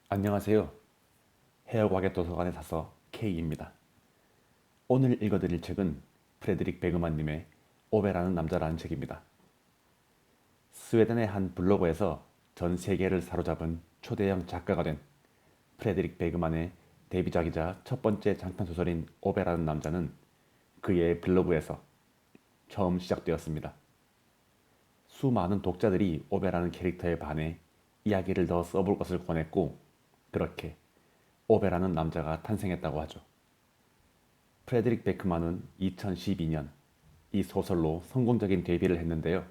안녕하세요. 해외과학 도서관에 사서 K입니다. 오늘 읽어드릴 책은 프레드릭 베그만님의 오베라는 남자라는 책입니다. 스웨덴의 한 블로그에서 전 세계를 사로잡은 초대형 작가가 된 프레드릭 베그만의 데뷔작이자 첫 번째 장편소설인 오베라는 남자는 그의 블로그에서 처음 시작되었습니다. 수많은 독자들이 오베라는 캐릭터에 반해 이야기를 더 써볼 것을 권했고, 그렇게 오베라는 남자가 탄생했다고 하죠. 프레드릭 베크만은 2012년 이 소설로 성공적인 데뷔를 했는데요.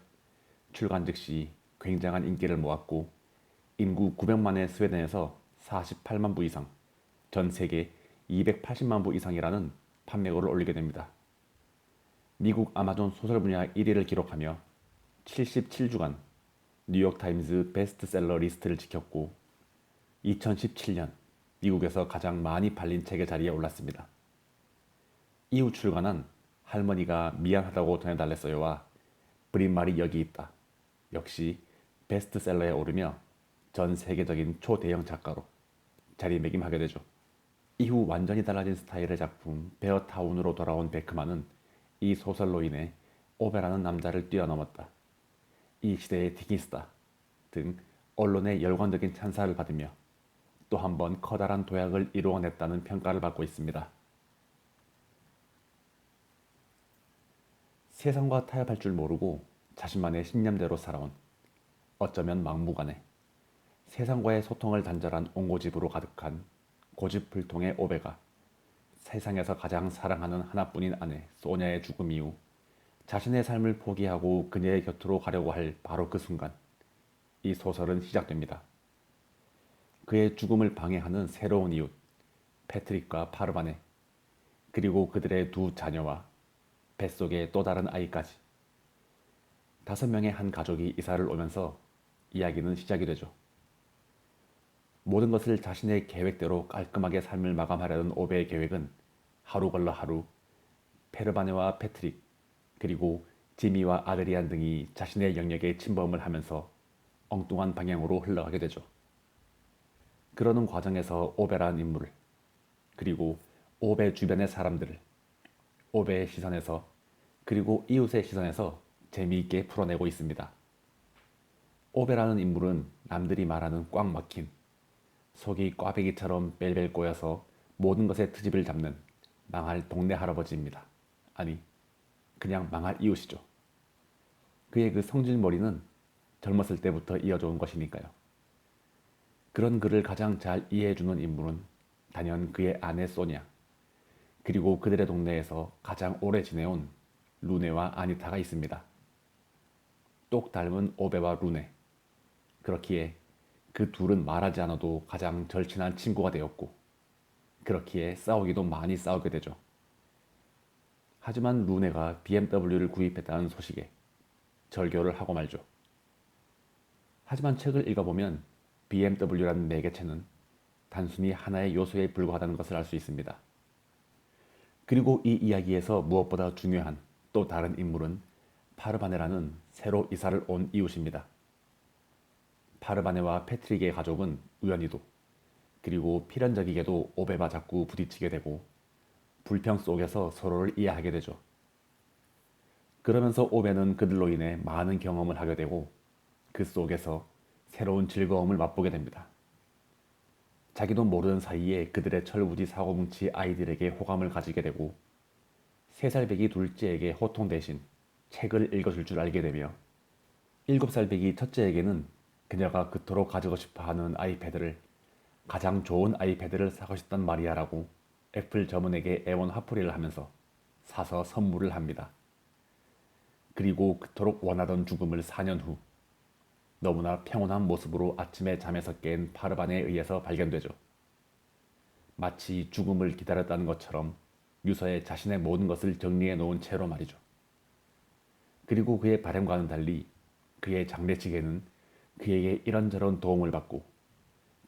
출간 즉시 굉장한 인기를 모았고 인구 900만의 스웨덴에서 48만 부 이상, 전 세계 280만 부 이상이라는 판매고를 올리게 됩니다. 미국 아마존 소설 분야 1위를 기록하며 77주간 뉴욕타임즈 베스트셀러 리스트를 지켰고 2017년 미국에서 가장 많이 팔린 책의 자리에 올랐습니다. 이후 출간한 할머니가 미안하다고 전해달랬어요와 브릿말이 여기 있다 역시 베스트셀러에 오르며 전 세계적인 초대형 작가로 자리매김하게 되죠. 이후 완전히 달라진 스타일의 작품 베어타운으로 돌아온 베크만은 이 소설로 인해 오베라는 남자를 뛰어넘었다, 이 시대의 디킨스다 등 언론의 열광적인 찬사를 받으며 또 한 번 커다란 도약을 이루어냈다는 평가를 받고 있습니다. 세상과 타협할 줄 모르고 자신만의 신념대로 살아온, 어쩌면 막무가내 세상과의 소통을 단절한 옹고집으로 가득한 고집불통의 오베가 세상에서 가장 사랑하는 하나뿐인 아내 소냐의 죽음 이후 자신의 삶을 포기하고 그녀의 곁으로 가려고 할 바로 그 순간, 이 소설은 시작됩니다. 그의 죽음을 방해하는 새로운 이웃 패트릭과 파르바네, 그리고 그들의 두 자녀와 뱃속의 또 다른 아이까지 5명의 한 가족이 이사를 오면서 이야기는 시작이 되죠. 모든 것을 자신의 계획대로 깔끔하게 삶을 마감하려는 오베의 계획은 하루 걸러 하루 페르바네와 패트릭, 그리고 지미와 아드리안 등이 자신의 영역에 침범을 하면서 엉뚱한 방향으로 흘러가게 되죠. 그러는 과정에서 오베라는 인물을, 그리고 오베 주변의 사람들을 오베의 시선에서, 그리고 이웃의 시선에서 재미있게 풀어내고 있습니다. 오베라는 인물은 남들이 말하는 꽉 막힌, 속이 꽈배기처럼 벨벨 꼬여서 모든 것에 트집을 잡는 망할 동네 할아버지입니다. 아니, 그냥 망할 이웃이죠. 그의 그 성질머리는 젊었을 때부터 이어져 온 것이니까요. 그런 그를 가장 잘 이해해주는 인물은 단연 그의 아내 소냐, 그리고 그들의 동네에서 가장 오래 지내온 루네와 아니타가 있습니다. 똑 닮은 오베와 루네. 그렇기에 그 둘은 말하지 않아도 가장 절친한 친구가 되었고, 그렇기에 싸우기도 많이 싸우게 되죠. 하지만 루네가 BMW를 구입했다는 소식에 절교를 하고 말죠. 하지만 책을 읽어보면 BMW라는 매개체는 단순히 하나의 요소에 불과하다는 것을 알 수 있습니다. 그리고 이 이야기에서 무엇보다 중요한 또 다른 인물은 파르바네라는 새로 이사를 온 이웃입니다. 파르바네와 패트릭의 가족은 우연히도, 그리고 필연적이게도 오베와 자꾸 부딪히게 되고 불평 속에서 서로를 이해하게 되죠. 그러면서 오베는 그들로 인해 많은 경험을 하게 되고 그 속에서 새로운 즐거움을 맛보게 됩니다. 자기도 모르는 사이에 그들의 철부지 사고뭉치 아이들에게 호감을 가지게 되고 3살 배기 둘째에게 호통 대신 책을 읽어줄 줄 알게 되며 7살 배기 첫째에게는 그녀가 그토록 가지고 싶어하는 아이패드를, 가장 좋은 아이패드를 사고 싶단 말이야라고 애플 점원에게 애원 화풀이를 하면서 사서 선물을 합니다. 그리고 그토록 원하던 죽음을 4년 후 너무나 평온한 모습으로 아침에 잠에서 깬 파르반에 의해서 발견되죠. 마치 죽음을 기다렸다는 것처럼 유서에 자신의 모든 것을 정리해 놓은 채로 말이죠. 그리고 그의 바람과는 달리 그의 장례식에는 그에게 이런저런 도움을 받고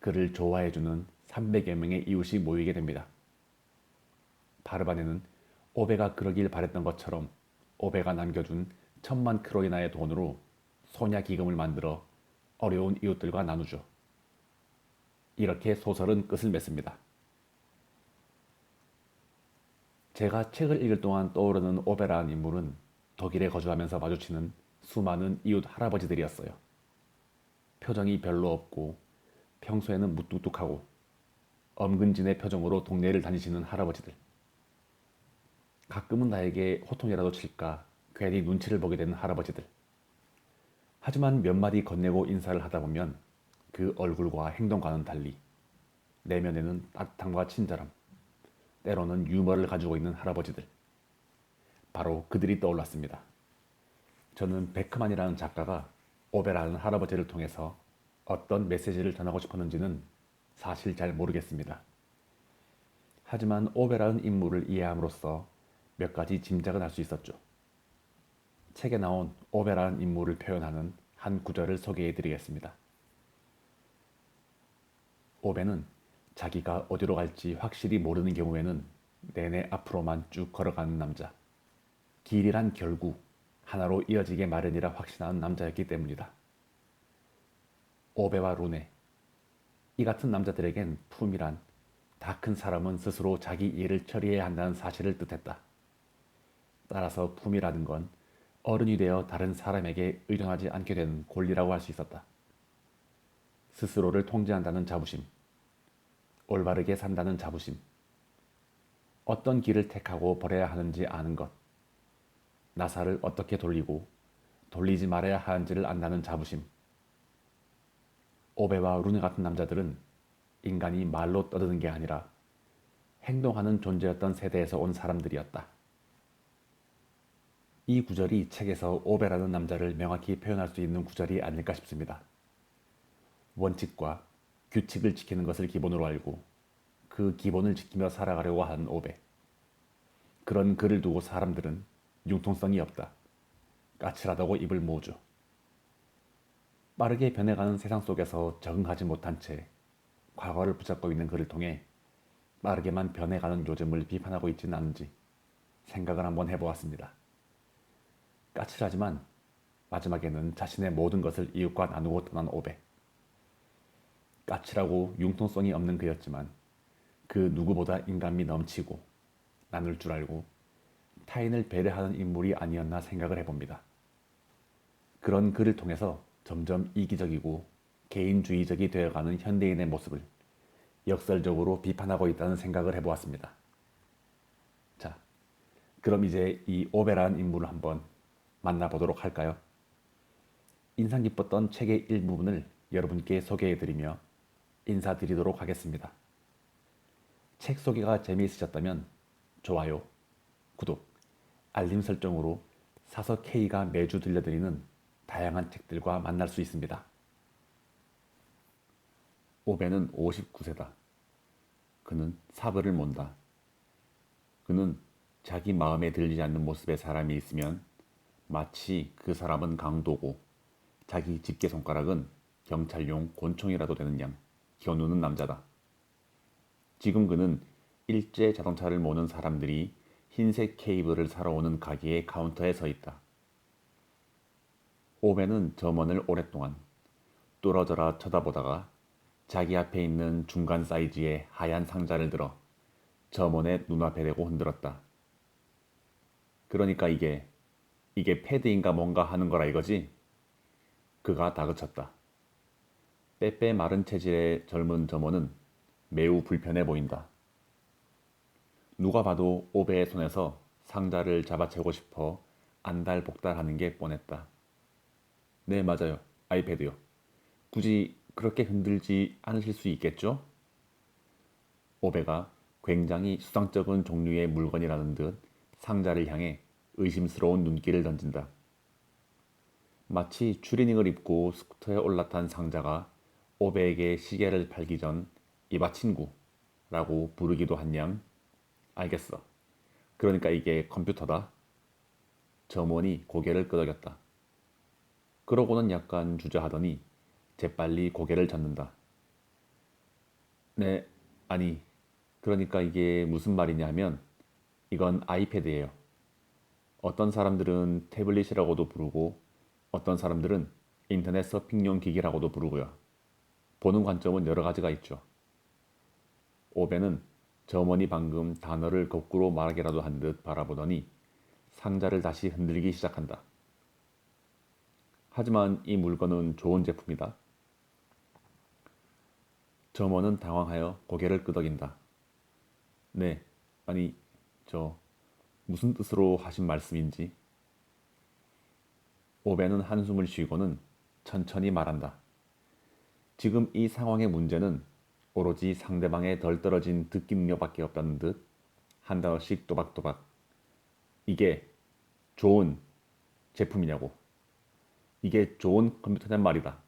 그를 좋아해주는 300여 명의 이웃이 모이게 됩니다. 파르반에는 오베가 그러길 바랬던 것처럼 오베가 남겨준 1000만 크로이나의 돈으로 소냐 기금을 만들어 어려운 이웃들과 나누죠. 이렇게 소설은 끝을 맺습니다. 제가 책을 읽을 동안 떠오르는 오베라는 인물은 독일에 거주하면서 마주치는 수많은 이웃 할아버지들이었어요. 표정이 별로 없고 평소에는 무뚝뚝하고 엄근진의 표정으로 동네를 다니시는 할아버지들. 가끔은 나에게 호통이라도 칠까 괜히 눈치를 보게 되는 할아버지들. 하지만 몇 마디 건네고 인사를 하다 보면 그 얼굴과 행동과는 달리 내면에는 따뜻함과 친절함, 때로는 유머를 가지고 있는 할아버지들. 바로 그들이 떠올랐습니다. 저는 베크만이라는 작가가 오베라는 할아버지를 통해서 어떤 메시지를 전하고 싶었는지는 사실 잘 모르겠습니다. 하지만 오베라는 인물을 이해함으로써 몇 가지 짐작은 할 수 있었죠. 책에 나온 오베라는 인물을 표현하는 한 구절을 소개해 드리겠습니다. 오베는 자기가 어디로 갈지 확실히 모르는 경우에는 내내 앞으로만 쭉 걸어가는 남자. 길이란 결국 하나로 이어지게 마련이라 확신하는 남자였기 때문이다. 오베와 루네. 이 같은 남자들에겐 품이란 다 큰 사람은 스스로 자기 일을 처리해야 한다는 사실을 뜻했다. 따라서 품이라는 건 어른이 되어 다른 사람에게 의존하지 않게 되는 권리라고 할 수 있었다. 스스로를 통제한다는 자부심, 올바르게 산다는 자부심, 어떤 길을 택하고 버려야 하는지 아는 것, 나사를 어떻게 돌리고 돌리지 말아야 하는지를 안다는 자부심. 오베와 루네 같은 남자들은 인간이 말로 떠드는 게 아니라 행동하는 존재였던 세대에서 온 사람들이었다. 이 구절이 책에서 오베라는 남자를 명확히 표현할 수 있는 구절이 아닐까 싶습니다. 원칙과 규칙을 지키는 것을 기본으로 알고 그 기본을 지키며 살아가려고 하는 오베. 그런 그를 두고 사람들은 융통성이 없다. 까칠하다고 입을 모으죠. 빠르게 변해가는 세상 속에서 적응하지 못한 채 과거를 붙잡고 있는 그를 통해 빠르게만 변해가는 요즘을 비판하고 있지는 않은지 생각을 한번 해보았습니다. 까칠하지만 마지막에는 자신의 모든 것을 이웃과 나누고 떠난 오베. 까칠하고 융통성이 없는 그였지만 그 누구보다 인간미 넘치고 나눌 줄 알고 타인을 배려하는 인물이 아니었나 생각을 해봅니다. 그런 그를 통해서 점점 이기적이고 개인주의적이 되어가는 현대인의 모습을 역설적으로 비판하고 있다는 생각을 해보았습니다. 자, 그럼 이제 이 오베라는 인물을 한번 만나보도록 할까요? 인상 깊었던 책의 일부분을 여러분께 소개해드리며 인사드리도록 하겠습니다. 책 소개가 재미있으셨다면 좋아요, 구독, 알림 설정으로 사서 K가 매주 들려드리는 다양한 책들과 만날 수 있습니다. 오베는 59세다. 그는 사브를 몬다. 그는 자기 마음에 들지 않는 모습의 사람이 있으면 마치 그 사람은 강도고 자기 집게손가락은 경찰용 권총이라도 되는 양 겨누는 남자다. 지금 그는 일제 자동차를 모는 사람들이 흰색 케이블을 사러 오는 가게의 카운터에 서 있다. 오베는 점원을 오랫동안 뚫어져라 쳐다보다가 자기 앞에 있는 중간 사이즈의 하얀 상자를 들어 점원의 눈앞에 대고 흔들었다. 그러니까 이게 패드인가 뭔가 하는 거라 이거지? 그가 다그쳤다. 빼빼 마른 체질의 젊은 점원은 매우 불편해 보인다. 누가 봐도 오베의 손에서 상자를 잡아채고 싶어 안달복달하는 게 뻔했다. 네, 맞아요. 아이패드요. 굳이 그렇게 흔들지 않으실 수 있겠죠? 오베가 굉장히 수상쩍은 종류의 물건이라는 듯 상자를 향해 의심스러운 눈길을 던진다. 마치 추리닝을 입고 스쿠터에 올라탄 상자가 오베에게 시계를 팔기 전 이봐 친구 라고 부르기도 한 양. 알겠어. 그러니까 이게 컴퓨터다. 점원이 고개를 끄덕였다. 그러고는 약간 주저하더니 재빨리 고개를 젓는다. 네, 아니, 그러니까 이게 무슨 말이냐면 이건 아이패드예요. 어떤 사람들은 태블릿이라고도 부르고 어떤 사람들은 인터넷 서핑용 기기라고도 부르고요. 보는 관점은 여러 가지가 있죠. 오베는 점원이 방금 단어를 거꾸로 말하기라도 한 듯 바라보더니 상자를 다시 흔들기 시작한다. 하지만 이 물건은 좋은 제품이다. 점원은 당황하여 고개를 끄덕인다. 네, 아니, 저 무슨 뜻으로 하신 말씀인지. 오베는 한숨을 쉬고는 천천히 말한다. 지금 이 상황의 문제는 오로지 상대방의 덜 떨어진 듣기 능력밖에 없다는 듯 한 단어씩 또박또박. 이게 좋은 제품이냐고. 이게 좋은 컴퓨터냔 말이다.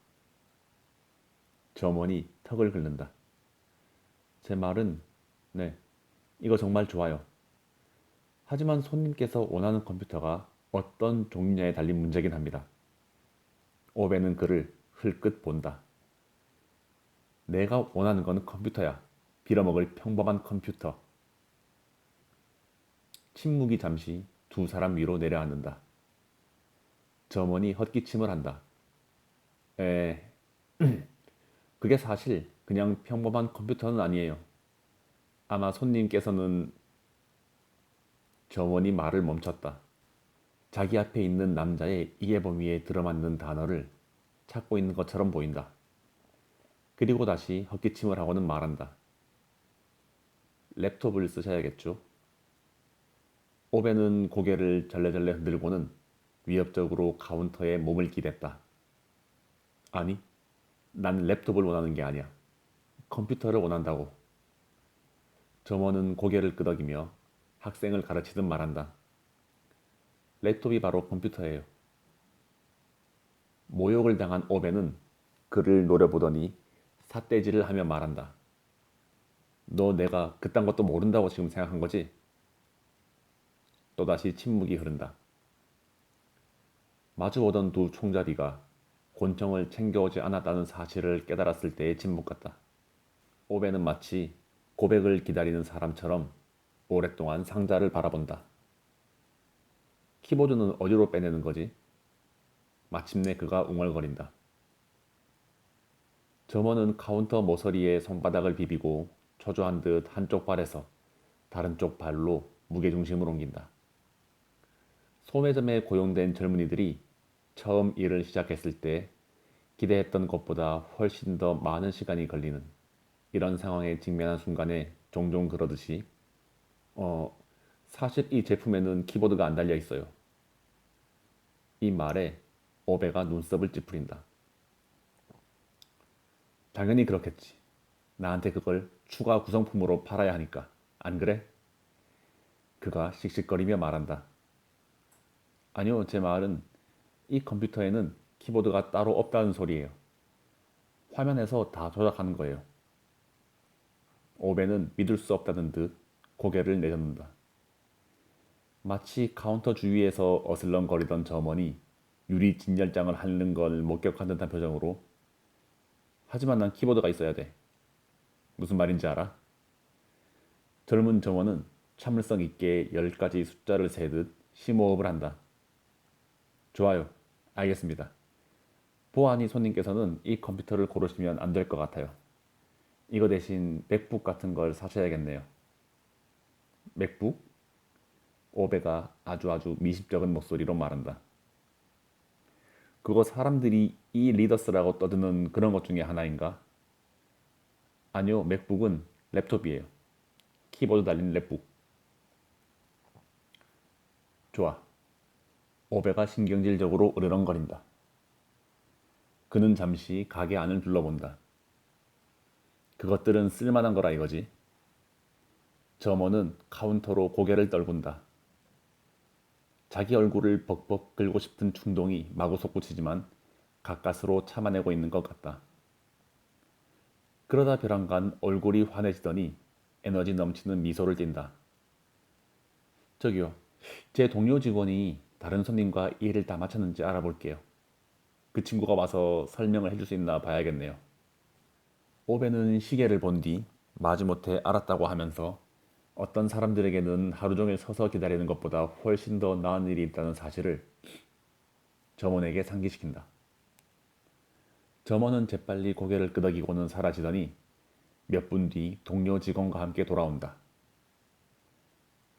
점원이 턱을 긁는다. 제 말은 네, 이거 정말 좋아요. 하지만 손님께서 원하는 컴퓨터가 어떤 종류냐에 달린 문제긴 합니다. 오베는 그를 흘끗 본다. 내가 원하는 건 컴퓨터야. 빌어먹을 평범한 컴퓨터. 침묵이 잠시 두 사람 위로 내려앉는다. 점원이 헛기침을 한다. 에, 그게 사실 그냥 평범한 컴퓨터는 아니에요. 아마 손님께서는 점원이 말을 멈췄다. 자기 앞에 있는 남자의 이해범 위에 들어맞는 단어를 찾고 있는 것처럼 보인다. 그리고 다시 헛기침을 하고는 말한다. 랩톱을 쓰셔야겠죠. 오베는 고개를 절레절레 흔들고는 위협적으로 카운터에 몸을 기댔다. 아니, 난 랩톱을 원하는 게 아니야. 컴퓨터를 원한다고. 점원은 고개를 끄덕이며 학생을 가르치듯 말한다. 랩톱이 바로 컴퓨터예요. 모욕을 당한 오베는 그를 노려보더니 삿대질을 하며 말한다. 너 내가 그딴 것도 모른다고 지금 생각한 거지? 또다시 침묵이 흐른다. 마주오던 두 총잡이가 곤청을 챙겨오지 않았다는 사실을 깨달았을 때의 침묵 같다. 오베는 마치 고백을 기다리는 사람처럼 오랫동안 상자를 바라본다. 키보드는 어디로 빼내는 거지? 마침내 그가 웅얼거린다. 점원은 카운터 모서리에 손바닥을 비비고 초조한 듯 한쪽 발에서 다른 쪽 발로 무게중심을 옮긴다. 소매점에 고용된 젊은이들이 처음 일을 시작했을 때 기대했던 것보다 훨씬 더 많은 시간이 걸리는 이런 상황에 직면한 순간에 종종 그러듯이 사실 이 제품에는 키보드가 안 달려 있어요. 이 말에 오베가 눈썹을 찌푸린다. 당연히 그렇겠지. 나한테 그걸 추가 구성품으로 팔아야 하니까. 안 그래? 그가 씩씩거리며 말한다. 아니요, 제 말은 이 컴퓨터에는 키보드가 따로 없다는 소리예요. 화면에서 다 조작하는 거예요. 오베는 믿을 수 없다는 듯 고개를 내젓는다. 마치 카운터 주위에서 어슬렁거리던 점원이 유리 진열장을 핥는 걸 목격한 듯한 표정으로 하지만 난 키보드가 있어야 돼. 무슨 말인지 알아? 젊은 점원은 참을성 있게 10가지 숫자를 세듯 심호흡을 한다. 좋아요. 알겠습니다. 보아하니 손님께서는 이 컴퓨터를 고르시면 안 될 것 같아요. 이거 대신 맥북 같은 걸 사셔야겠네요. 맥북? 오베가 아주 미심쩍은 목소리로 말한다. 그거 사람들이 이 리더스라고 떠드는 그런 것 중에 하나인가? 아니요, 맥북은 랩톱이에요. 키보드 달린 랩북. 좋아. 오베가 신경질적으로 으르렁거린다. 그는 잠시 가게 안을 둘러본다. 그것들은 쓸만한 거라 이거지. 점원은 카운터로 고개를 떨군다. 자기 얼굴을 벅벅 긁고 싶은 충동이 마구 솟구치지만 가까스로 참아내고 있는 것 같다. 그러다 벼랑간 얼굴이 환해지더니 에너지 넘치는 미소를 띈다. 저기요, 제 동료 직원이 다른 손님과 일을 다 마쳤는지 알아볼게요. 그 친구가 와서 설명을 해줄 수 있나 봐야겠네요. 오베는 시계를 본 뒤 마지못해 알았다고 하면서 어떤 사람들에게는 하루 종일 서서 기다리는 것보다 훨씬 더 나은 일이 있다는 사실을 점원에게 상기시킨다. 점원은 재빨리 고개를 끄덕이고는 사라지더니 몇 분 뒤 동료 직원과 함께 돌아온다.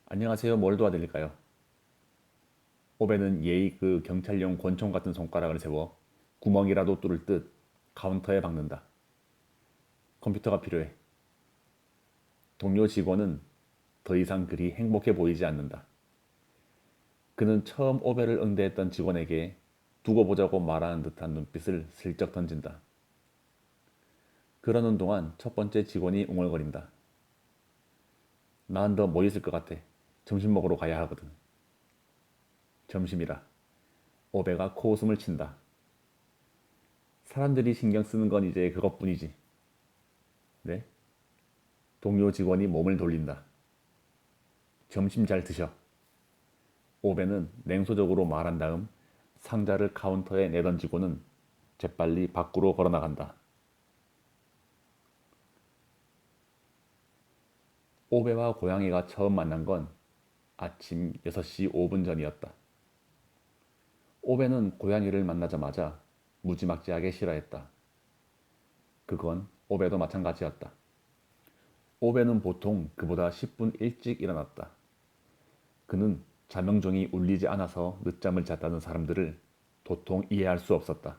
안녕하세요. 뭘 도와드릴까요? 오베는 예의 그 경찰용 권총 같은 손가락을 세워 구멍이라도 뚫을 듯 카운터에 박는다. 컴퓨터가 필요해. 동료 직원은 더 이상 그리 행복해 보이지 않는다. 그는 처음 오베를 응대했던 직원에게 두고 보자고 말하는 듯한 눈빛을 슬쩍 던진다. 그러는 동안 첫 번째 직원이 웅얼거린다. 난 더 뭐 있을 것 같아. 점심 먹으러 가야 하거든. 점심이라. 오베가 코웃음을 친다. 사람들이 신경 쓰는 건 이제 그것뿐이지. 네? 동료 직원이 몸을 돌린다. 점심 잘 드셔. 오베는 냉소적으로 말한 다음 상자를 카운터에 내던지고는 재빨리 밖으로 걸어나간다. 오베와 고양이가 처음 만난 건 아침 6시 5분 전이었다. 오베는 고양이를 만나자마자 무지막지하게 싫어했다. 그건 오베도 마찬가지였다. 오베는 보통 그보다 10분 일찍 일어났다. 그는 자명종이 울리지 않아서 늦잠을 잤다는 사람들을 도통 이해할 수 없었다.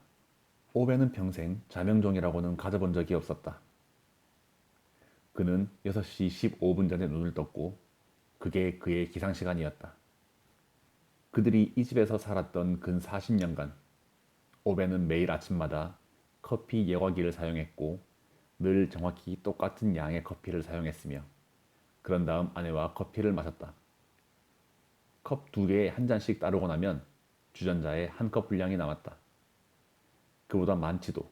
오베는 평생 자명종이라고는 가져본 적이 없었다. 그는 6시 15분 전에 눈을 떴고 그게 그의 기상시간이었다. 그들이 이 집에서 살았던 근 40년간 오베는 매일 아침마다 커피 예과기를 사용했고 늘 정확히 똑같은 양의 커피를 사용했으며 그런 다음 아내와 커피를 마셨다. 컵 2개에 한 잔씩 따르고 나면 주전자에 한 컵 분량이 남았다. 그보다 많지도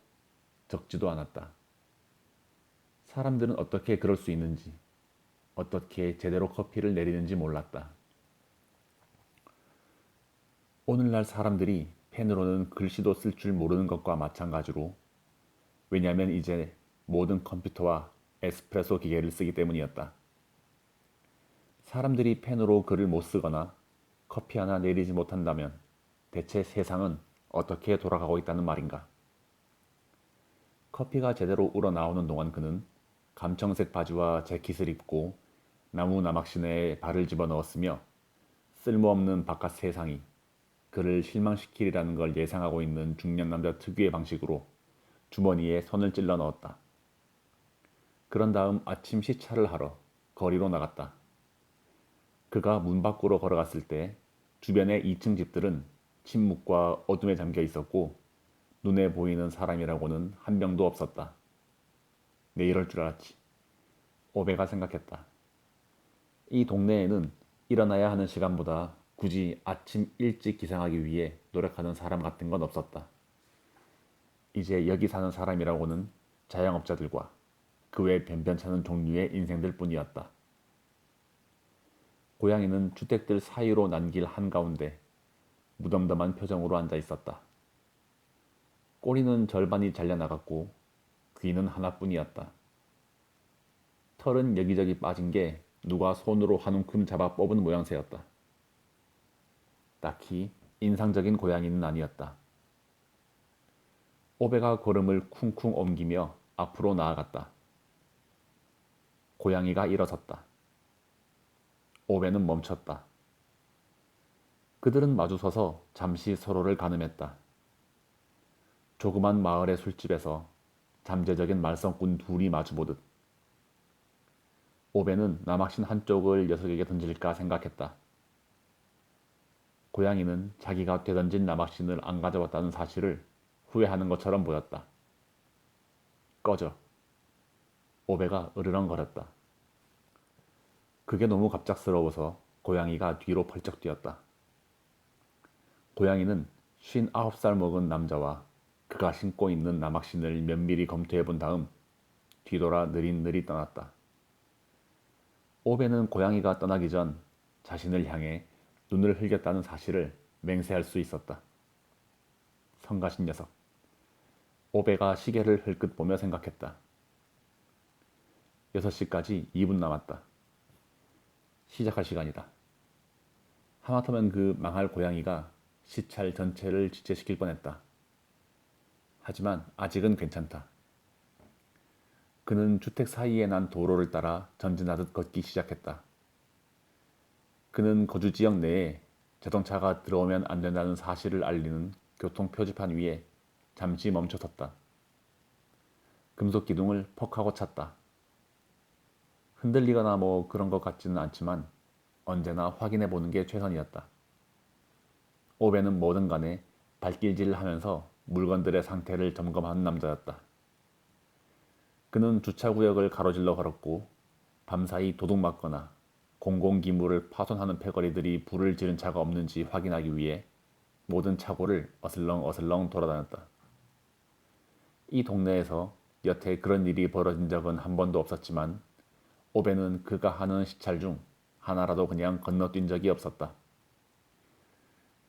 적지도 않았다. 사람들은 어떻게 그럴 수 있는지, 어떻게 제대로 커피를 내리는지 몰랐다. 오늘날 사람들이 펜으로는 글씨도 쓸 줄 모르는 것과 마찬가지로 왜냐하면 이제 모든 컴퓨터와 에스프레소 기계를 쓰기 때문이었다. 사람들이 펜으로 글을 못 쓰거나 커피 하나 내리지 못한다면 대체 세상은 어떻게 돌아가고 있다는 말인가? 커피가 제대로 우러나오는 동안 그는 감청색 바지와 재킷을 입고 나무 나막신에 발을 집어넣었으며 쓸모없는 바깥 세상이 그를 실망시키리라는 걸 예상하고 있는 중년 남자 특유의 방식으로 주머니에 손을 찔러 넣었다. 그런 다음 아침 시차를 하러 거리로 나갔다. 그가 문 밖으로 걸어갔을 때 주변의 2층 집들은 침묵과 어둠에 잠겨 있었고 눈에 보이는 사람이라고는 한 명도 없었다. 내 이럴 줄 알았지. 오베가 생각했다. 이 동네에는 일어나야 하는 시간보다 굳이 아침 일찍 기상하기 위해 노력하는 사람 같은 건 없었다. 이제 여기 사는 사람이라고는 자영업자들과 그 외 변변찮은 종류의 인생들 뿐이었다. 고양이는 주택들 사이로 난 길 한가운데 무덤덤한 표정으로 앉아 있었다. 꼬리는 절반이 잘려나갔고 귀는 하나뿐이었다. 털은 여기저기 빠진 게 누가 손으로 한 움큼 잡아 뽑은 모양새였다. 딱히 인상적인 고양이는 아니었다. 오베가 걸음을 쿵쿵 옮기며 앞으로 나아갔다. 고양이가 일어섰다. 오베는 멈췄다. 그들은 마주서서 잠시 서로를 가늠했다. 조그만 마을의 술집에서 잠재적인 말썽꾼 둘이 마주보듯. 오베는 나막신 한쪽을 녀석에게 던질까 생각했다. 고양이는 자기가 되던진 나막신을 안 가져왔다는 사실을 후회하는 것처럼 보였다. 꺼져. 오베가 으르렁거렸다. 그게 너무 갑작스러워서 고양이가 뒤로 펄쩍 뛰었다. 고양이는 59살 먹은 남자와 그가 신고 있는 나막신을 면밀히 검토해 본 다음 뒤돌아 느릿느릿 떠났다. 오베는 고양이가 떠나기 전 자신을 향해 눈을 흘겼다는 사실을 맹세할 수 있었다. 성가신 녀석. 오베가 시계를 흘끗 보며 생각했다. 6시까지 2분 남았다. 시작할 시간이다. 하마터면 그 망할 고양이가 시찰 전체를 지체시킬 뻔했다. 하지만 아직은 괜찮다. 그는 주택 사이에 난 도로를 따라 전진하듯 걷기 시작했다. 그는 거주 지역 내에 자동차가 들어오면 안 된다는 사실을 알리는 교통 표지판 위에 잠시 멈춰섰다. 금속 기둥을 퍽 하고 찼다. 흔들리거나 뭐 그런 것 같지는 않지만 언제나 확인해 보는 게 최선이었다. 오벤은 뭐든 간에 발길질을 하면서 물건들의 상태를 점검하는 남자였다. 그는 주차구역을 가로질러 걸었고 밤사이 도둑맞거나 공공기물을 파손하는 패거리들이 불을 지른 차가 없는지 확인하기 위해 모든 차고를 어슬렁어슬렁 돌아다녔다. 이 동네에서 여태 그런 일이 벌어진 적은 한 번도 없었지만 오벤은 그가 하는 시찰 중 하나라도 그냥 건너뛴 적이 없었다.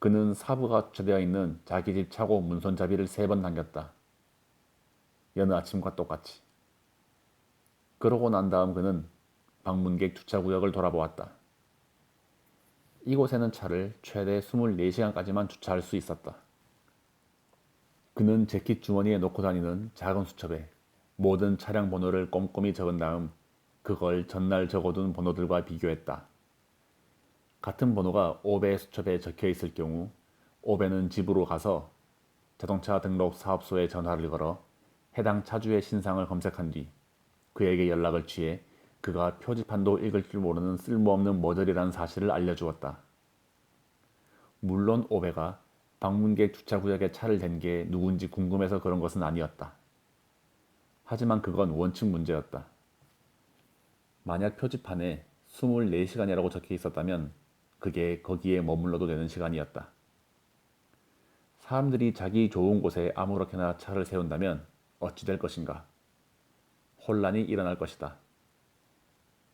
그는 사부가 주차되어 있는 자기 집 차고 문손잡이를 3번 당겼다. 여느 아침과 똑같이. 그러고 난 다음 그는 방문객 주차구역을 돌아보았다. 이곳에는 차를 최대 24시간까지만 주차할 수 있었다. 그는 재킷 주머니에 넣고 다니는 작은 수첩에 모든 차량 번호를 꼼꼼히 적은 다음 그걸 전날 적어둔 번호들과 비교했다. 같은 번호가 오베의 수첩에 적혀 있을 경우 오베는 집으로 가서 자동차 등록 사업소에 전화를 걸어 해당 차주의 신상을 검색한 뒤 그에게 연락을 취해 그가 표지판도 읽을 줄 모르는 쓸모없는 머저리라는 사실을 알려주었다. 물론 오베가 방문객 주차구역에 차를 댄 게 누군지 궁금해서 그런 것은 아니었다. 하지만 그건 원칙 문제였다. 만약 표지판에 24시간이라고 적혀 있었다면 그게 거기에 머물러도 되는 시간이었다. 사람들이 자기 좋은 곳에 아무렇게나 차를 세운다면 어찌 될 것인가? 혼란이 일어날 것이다.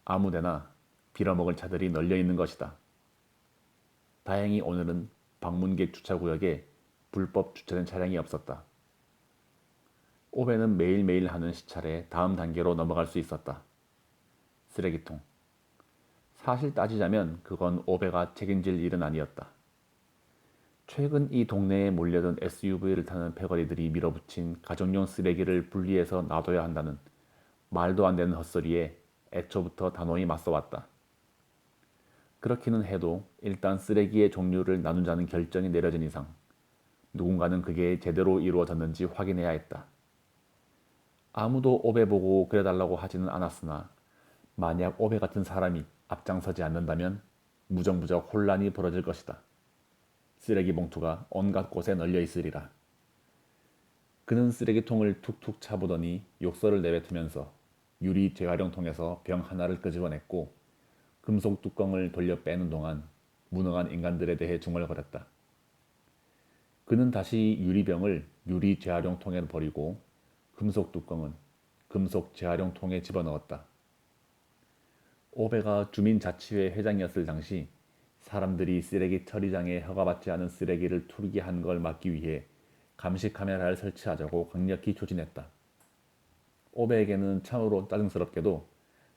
아무데나 빌어먹을 차들이 널려 있는 것이다. 다행히 오늘은 방문객 주차구역에 불법 주차된 차량이 없었다. 오베는 매일매일 하는 시찰에 다음 단계로 넘어갈 수 있었다. 쓰레기통. 사실 따지자면 그건 오베가 책임질 일은 아니었다. 최근 이 동네에 몰려든 SUV를 타는 패거리들이 밀어붙인 가정용 쓰레기를 분리해서 놔둬야 한다는 말도 안 되는 헛소리에 애초부터 단호히 맞서왔다. 그렇기는 해도 일단 쓰레기의 종류를 나누자는 결정이 내려진 이상 누군가는 그게 제대로 이루어졌는지 확인해야 했다. 아무도 오베 보고 그래달라고 하지는 않았으나 만약 오베 같은 사람이 앞장서지 않는다면 무정부적 혼란이 벌어질 것이다. 쓰레기 봉투가 온갖 곳에 널려 있으리라. 그는 쓰레기통을 툭툭 차보더니 욕설을 내뱉으면서 유리 재활용통에서 병 하나를 끄집어냈고 금속 뚜껑을 돌려 빼는 동안 무능한 인간들에 대해 중얼거렸다. 그는 다시 유리병을 유리 재활용통에 버리고 금속 뚜껑은 금속 재활용통에 집어넣었다. 오베가 주민자치회 회장이었을 당시 사람들이 쓰레기 처리장에 허가받지 않은 쓰레기를 투기한 걸 막기 위해 감시 카메라를 설치하자고 강력히 추진했다. 오베에게는 참으로 짜증스럽게도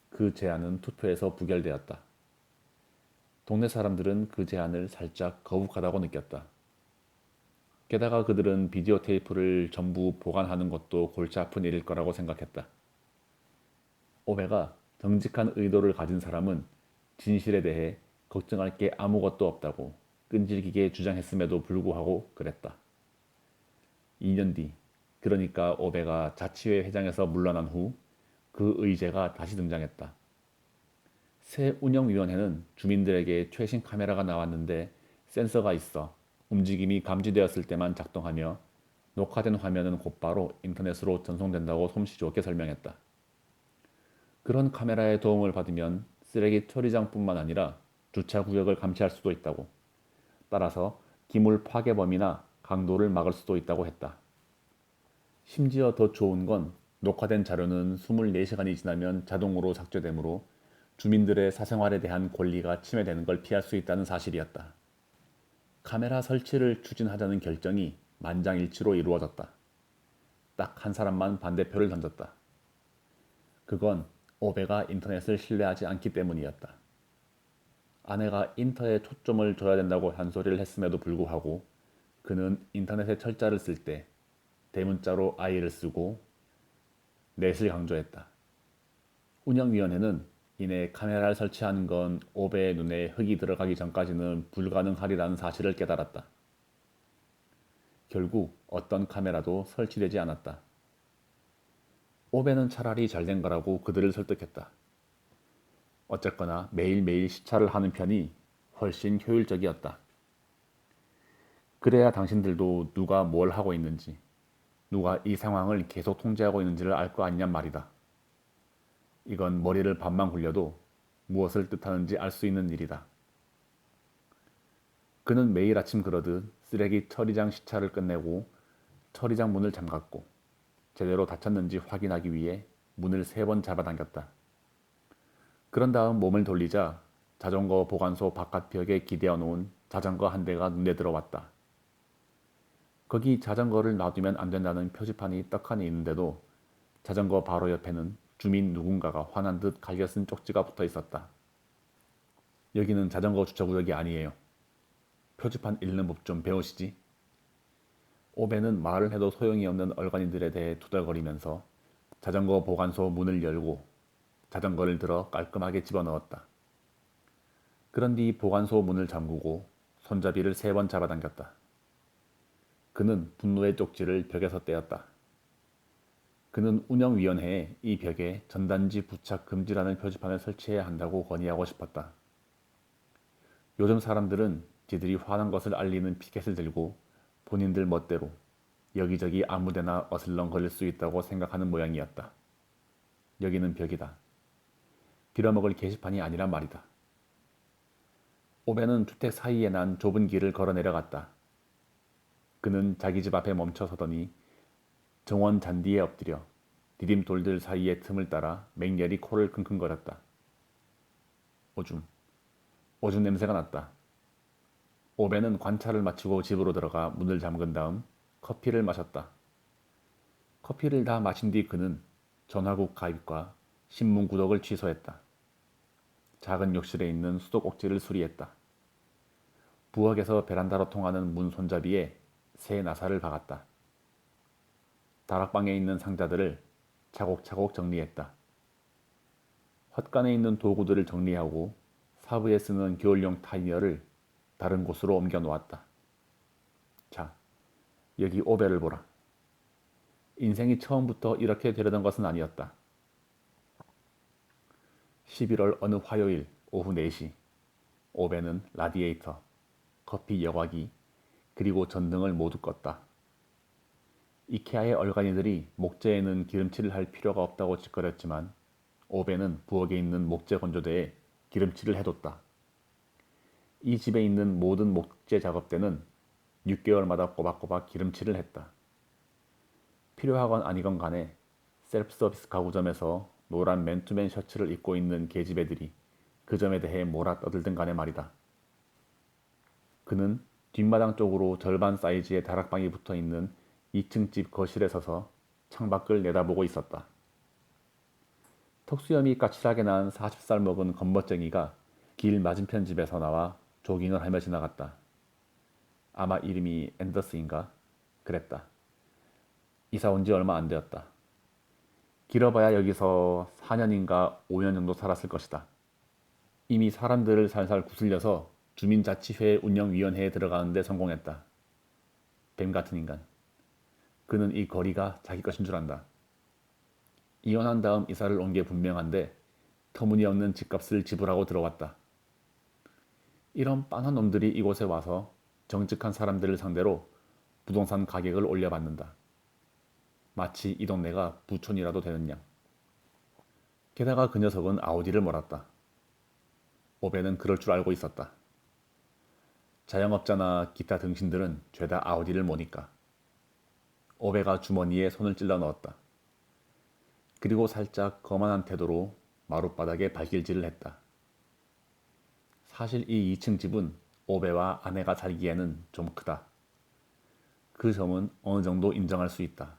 그 제안은 투표에서 부결되었다. 동네 사람들은 그 제안을 살짝 거북하다고 느꼈다. 게다가 그들은 비디오 테이프를 전부 보관하는 것도 골치 아픈 일일 거라고 생각했다. 오베가 정직한 의도를 가진 사람은 진실에 대해 걱정할 게 아무것도 없다고 끈질기게 주장했음에도 불구하고 그랬다. 2년 뒤, 그러니까 오베가 자치회 회장에서 물러난 후 그 의제가 다시 등장했다. 새 운영위원회는 주민들에게 최신 카메라가 나왔는데 센서가 있어 움직임이 감지되었을 때만 작동하며 녹화된 화면은 곧바로 인터넷으로 전송된다고 솜씨 좋게 설명했다. 그런 카메라의 도움을 받으면 쓰레기 처리장뿐만 아니라 주차구역을 감시할 수도 있다고. 따라서 기물 파괴범이나 강도를 막을 수도 있다고 했다. 심지어 더 좋은 건 녹화된 자료는 24시간이 지나면 자동으로 삭제되므로 주민들의 사생활에 대한 권리가 침해되는 걸 피할 수 있다는 사실이었다. 카메라 설치를 추진하자는 결정이 만장일치로 이루어졌다. 딱 한 사람만 반대표를 던졌다. 그건 오베가 인터넷을 신뢰하지 않기 때문이었다. 아내가 인터에 초점을 둬야 된다고 한 소리를 했음에도 불구하고 그는 인터넷에 철자를 쓸 때 대문자로 I를 쓰고 넷을 강조했다. 운영위원회는 이내 카메라를 설치하는 건 오베의 눈에 흙이 들어가기 전까지는 불가능하리라는 사실을 깨달았다. 결국 어떤 카메라도 설치되지 않았다. 오베는 차라리 잘된 거라고 그들을 설득했다. 어쨌거나 매일매일 시찰을 하는 편이 훨씬 효율적이었다. 그래야 당신들도 누가 뭘 하고 있는지, 누가 이 상황을 계속 통제하고 있는지를 알 거 아니냔 말이다. 이건 머리를 반만 굴려도 무엇을 뜻하는지 알 수 있는 일이다. 그는 매일 아침 그러듯 쓰레기 처리장 시찰을 끝내고 처리장 문을 잠갔고 제대로 닫혔는지 확인하기 위해 문을 3번 잡아당겼다. 그런 다음 몸을 돌리자 자전거 보관소 바깥벽에 기대어 놓은 자전거 한 대가 눈에 들어왔다. 거기 자전거를 놔두면 안 된다는 표지판이 떡하니 있는데도 자전거 바로 옆에는 주민 누군가가 화난 듯 갈겨 쓴 쪽지가 붙어 있었다. 여기는 자전거 주차구역이 아니에요. 표지판 읽는 법 좀 배우시지? 오베는 말을 해도 소용이 없는 얼간이들에 대해 투덜거리면서 자전거 보관소 문을 열고 자전거를 들어 깔끔하게 집어넣었다. 그런 뒤 보관소 문을 잠그고 손잡이를 3번 잡아당겼다. 그는 분노의 쪽지를 벽에서 떼었다. 그는 운영위원회에 이 벽에 전단지 부착 금지라는 표지판을 설치해야 한다고 건의하고 싶었다. 요즘 사람들은 지들이 화난 것을 알리는 피켓을 들고 본인들 멋대로 여기저기 아무데나 어슬렁거릴 수 있다고 생각하는 모양이었다. 여기는 벽이다. 빌어먹을 게시판이 아니란 말이다. 오베는 주택 사이에 난 좁은 길을 걸어 내려갔다. 그는 자기 집 앞에 멈춰 서더니 정원 잔디에 엎드려 디딤돌들 사이의 틈을 따라 맹렬히 코를 킁킁거렸다. 오줌 냄새가 났다. 오베는 관찰을 마치고 집으로 들어가 문을 잠근 다음 커피를 마셨다. 커피를 다 마신 뒤 그는 전화국 가입과 신문 구독을 취소했다. 작은 욕실에 있는 수도꼭지를 수리했다. 부엌에서 베란다로 통하는 문 손잡이에 새 나사를 박았다. 다락방에 있는 상자들을 차곡차곡 정리했다. 헛간에 있는 도구들을 정리하고 사부에 쓰는 겨울용 타이어를 다른 곳으로 옮겨 놓았다. 자, 여기 오베를 보라. 인생이 처음부터 이렇게 되려던 것은 아니었다. 11월 어느 화요일 오후 4시 오베는 라디에이터, 커피 여과기, 그리고 전등을 모두 껐다. 이케아의 얼간이들이 목재에는 기름칠을 할 필요가 없다고 짓거렸지만 오베는 부엌에 있는 목재 건조대에 기름칠을 해뒀다. 이 집에 있는 모든 목재 작업대는 6개월마다 꼬박꼬박 기름칠을 했다. 필요하건 아니건 간에 셀프 서비스 가구점에서 노란 맨투맨 셔츠를 입고 있는 계집애들이 그 점에 대해 뭐라 떠들든 간에 말이다. 그는 뒷마당 쪽으로 절반 사이즈의 다락방이 붙어있는 2층 집 거실에 서서 창밖을 내다보고 있었다. 턱수염이 까칠하게 난 40살 먹은 건멋쟁이가 길 맞은편 집에서 나와 조깅을 하며 지나갔다. 아마 이름이 앤더스인가? 그랬다. 이사 온 지 얼마 안 되었다. 길어봐야 여기서 4년인가 5년 정도 살았을 것이다. 이미 사람들을 살살 구슬려서 주민자치회 운영위원회에 들어가는데 성공했다. 뱀 같은 인간. 그는 이 거리가 자기 것인 줄 안다. 이혼한 다음 이사를 온 게 분명한데 터무니없는 집값을 지불하고 들어왔다. 이런 빤한 놈들이 이곳에 와서 정직한 사람들을 상대로 부동산 가격을 올려받는다. 마치 이 동네가 부촌이라도 되는 양. 게다가 그 녀석은 아우디를 몰았다. 오베는 그럴 줄 알고 있었다. 자영업자나 기타 등신들은 죄다 아우디를 모니까. 오베가 주머니에 손을 찔러 넣었다. 그리고 살짝 거만한 태도로 마룻바닥에 발길질을 했다. 사실 이 2층 집은 오베와 아내가 살기에는 좀 크다. 그 점은 어느 정도 인정할 수 있다.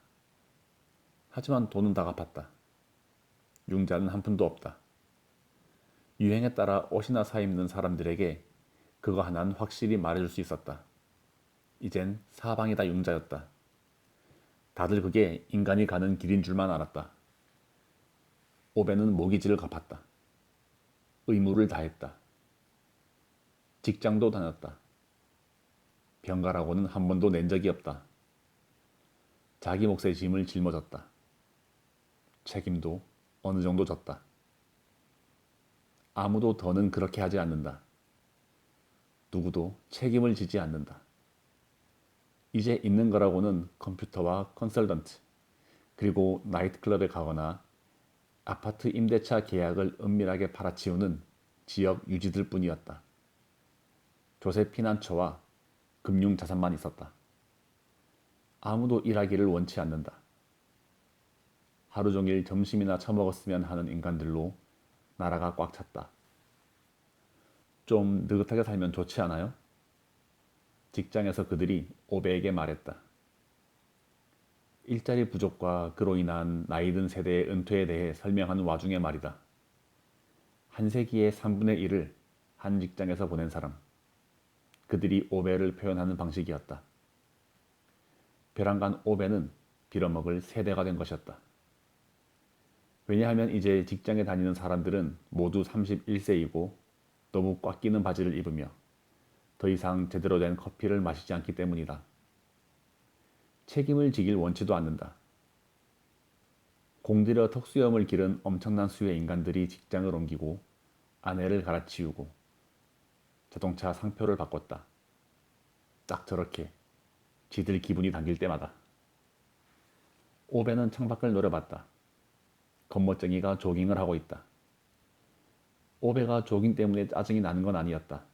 하지만 돈은 다 갚았다. 융자는 한 푼도 없다. 유행에 따라 옷이나 사 입는 사람들에게 그거 하나는 확실히 말해줄 수 있었다. 이젠 사방이 다 융자였다. 다들 그게 인간이 가는 길인 줄만 알았다. 오베는 모기지를 갚았다. 의무를 다했다. 직장도 다녔다. 병가라고는 한 번도 낸 적이 없다. 자기 몫의 짐을 짊어졌다. 책임도 어느 정도 졌다. 아무도 더는 그렇게 하지 않는다. 누구도 책임을 지지 않는다. 이제 있는 거라고는 컴퓨터와 컨설턴트, 그리고 나이트클럽에 가거나 아파트 임대차 계약을 은밀하게 팔아치우는 지역 유지들 뿐이었다. 조세 피난처와 금융자산만 있었다. 아무도 일하기를 원치 않는다. 하루 종일 점심이나 처먹었으면 하는 인간들로 나라가 꽉 찼다. 좀 느긋하게 살면 좋지 않아요? 직장에서 그들이 오베에게 말했다. 일자리 부족과 그로 인한 나이든 세대의 은퇴에 대해 설명하는 와중에 말이다. 한 세기의 3분의 1을 한 직장에서 보낸 사람. 그들이 오베를 표현하는 방식이었다. 벼랑간 오베는 빌어먹을 세대가 된 것이었다. 왜냐하면 이제 직장에 다니는 사람들은 모두 31세이고 너무 꽉 끼는 바지를 입으며 더 이상 제대로 된 커피를 마시지 않기 때문이다. 책임을 지길 원치도 않는다. 공들여 턱수염을 기른 엄청난 수의 인간들이 직장을 옮기고 아내를 갈아치우고 자동차 상표를 바꿨다. 딱 저렇게 지들 기분이 당길 때마다. 오베는 창밖을 노려봤다. 겉멋쟁이가 조깅을 하고 있다. 오베가 조깅 때문에 짜증이 나는 건 아니었다.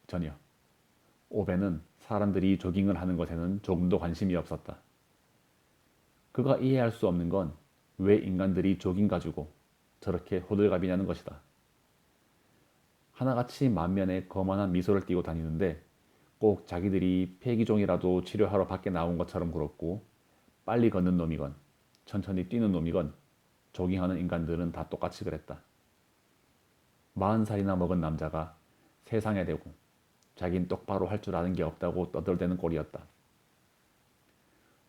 전혀. 오베는 사람들이 조깅을 하는 것에는 조금도 관심이 없었다. 그가 이해할 수 없는 건 왜 인간들이 조깅 가지고 저렇게 호들갑이냐는 것이다. 하나같이 만면에 거만한 미소를 띠고 다니는데 꼭 자기들이 폐기종이라도 치료하러 밖에 나온 것처럼 그렇고 빨리 걷는 놈이건 천천히 뛰는 놈이건 조깅하는 인간들은 다 똑같이 그랬다. 40살이나 먹은 남자가 세상에 대고 자긴 똑바로 할 줄 아는 게 없다고 떠들대는 꼴이었다.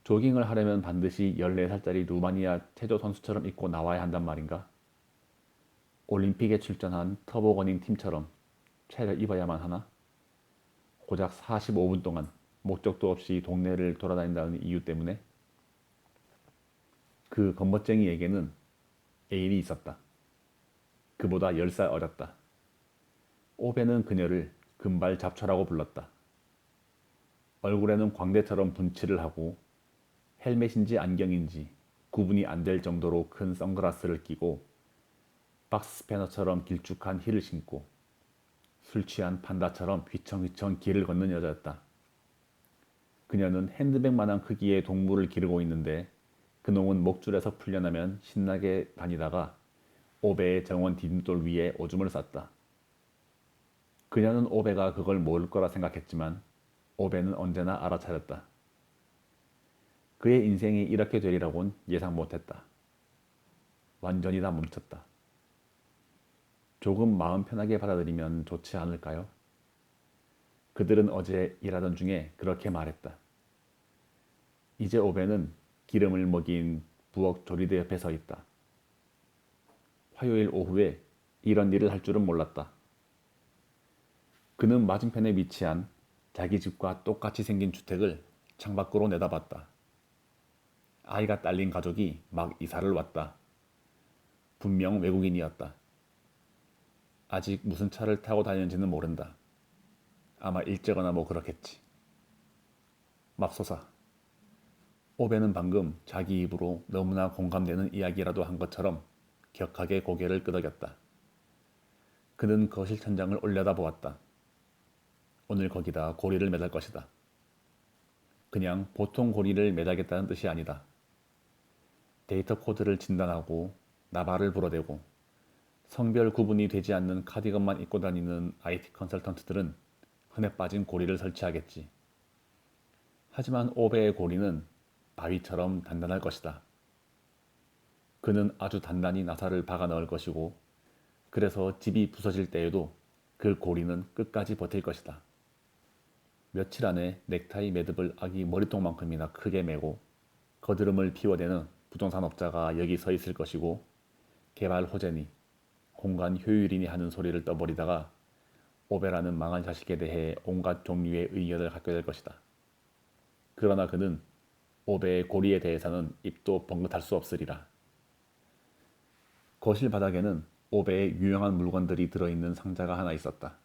조깅을 하려면 반드시 14살짜리 루마니아 체조 선수처럼 입고 나와야 한단 말인가? 올림픽에 출전한 터보거닝 팀처럼 차려 입어야만 하나? 고작 45분 동안 목적도 없이 동네를 돌아다닌다는 이유 때문에? 그 겉멋쟁이에게는 애인이 있었다. 그보다 10살 어렸다. 오베는 그녀를 금발 잡초라고 불렀다. 얼굴에는 광대처럼 분칠을 하고 헬멧인지 안경인지 구분이 안 될 정도로 큰 선글라스를 끼고 박스 스패너처럼 길쭉한 힐을 신고 술 취한 판다처럼 휘청휘청 길을 걷는 여자였다. 그녀는 핸드백만한 크기의 동물을 기르고 있는데 그놈은 목줄에서 풀려나면 신나게 다니다가 오베의 정원 디딤돌 위에 오줌을 쌌다. 그녀는 오베가 그걸 모를 거라 생각했지만 오베는 언제나 알아차렸다. 그의 인생이 이렇게 되리라곤 예상 못했다. 완전히 다 멈췄다. 조금 마음 편하게 받아들이면 좋지 않을까요? 그들은 어제 일하던 중에 그렇게 말했다. 이제 오베는 기름을 먹인 부엌 조리대 옆에 서 있다. 화요일 오후에 이런 일을 할 줄은 몰랐다. 그는 맞은편에 위치한 자기 집과 똑같이 생긴 주택을 창밖으로 내다봤다. 아이가 딸린 가족이 막 이사를 왔다. 분명 외국인이었다. 아직 무슨 차를 타고 다니는지는 모른다. 아마 일제거나 뭐 그렇겠지. 맙소사. 오베는 방금 자기 입으로 너무나 공감되는 이야기라도 한 것처럼 격하게 고개를 끄덕였다. 그는 거실 천장을 올려다보았다. 오늘 거기다 고리를 매달 것이다. 그냥 보통 고리를 매달겠다는 뜻이 아니다. 데이터 코드를 진단하고 나발을 불어대고 성별 구분이 되지 않는 카디건만 입고 다니는 IT 컨설턴트들은 흔해 빠진 고리를 설치하겠지. 하지만 오베의 고리는 바위처럼 단단할 것이다. 그는 아주 단단히 나사를 박아 넣을 것이고 그래서 집이 부서질 때에도 그 고리는 끝까지 버틸 것이다. 며칠 안에 넥타이 매듭을 아기 머리통만큼이나 크게 매고 거드름을 피워대는 부동산업자가 여기 서 있을 것이고 개발 호재니 공간 효율이니 하는 소리를 떠버리다가 오베라는 망한 자식에 대해 온갖 종류의 의견을 갖게 될 것이다. 그러나 그는 오베의 고리에 대해서는 입도 번긋할 수 없으리라. 거실 바닥에는 오베의 유용한 물건들이 들어있는 상자가 하나 있었다.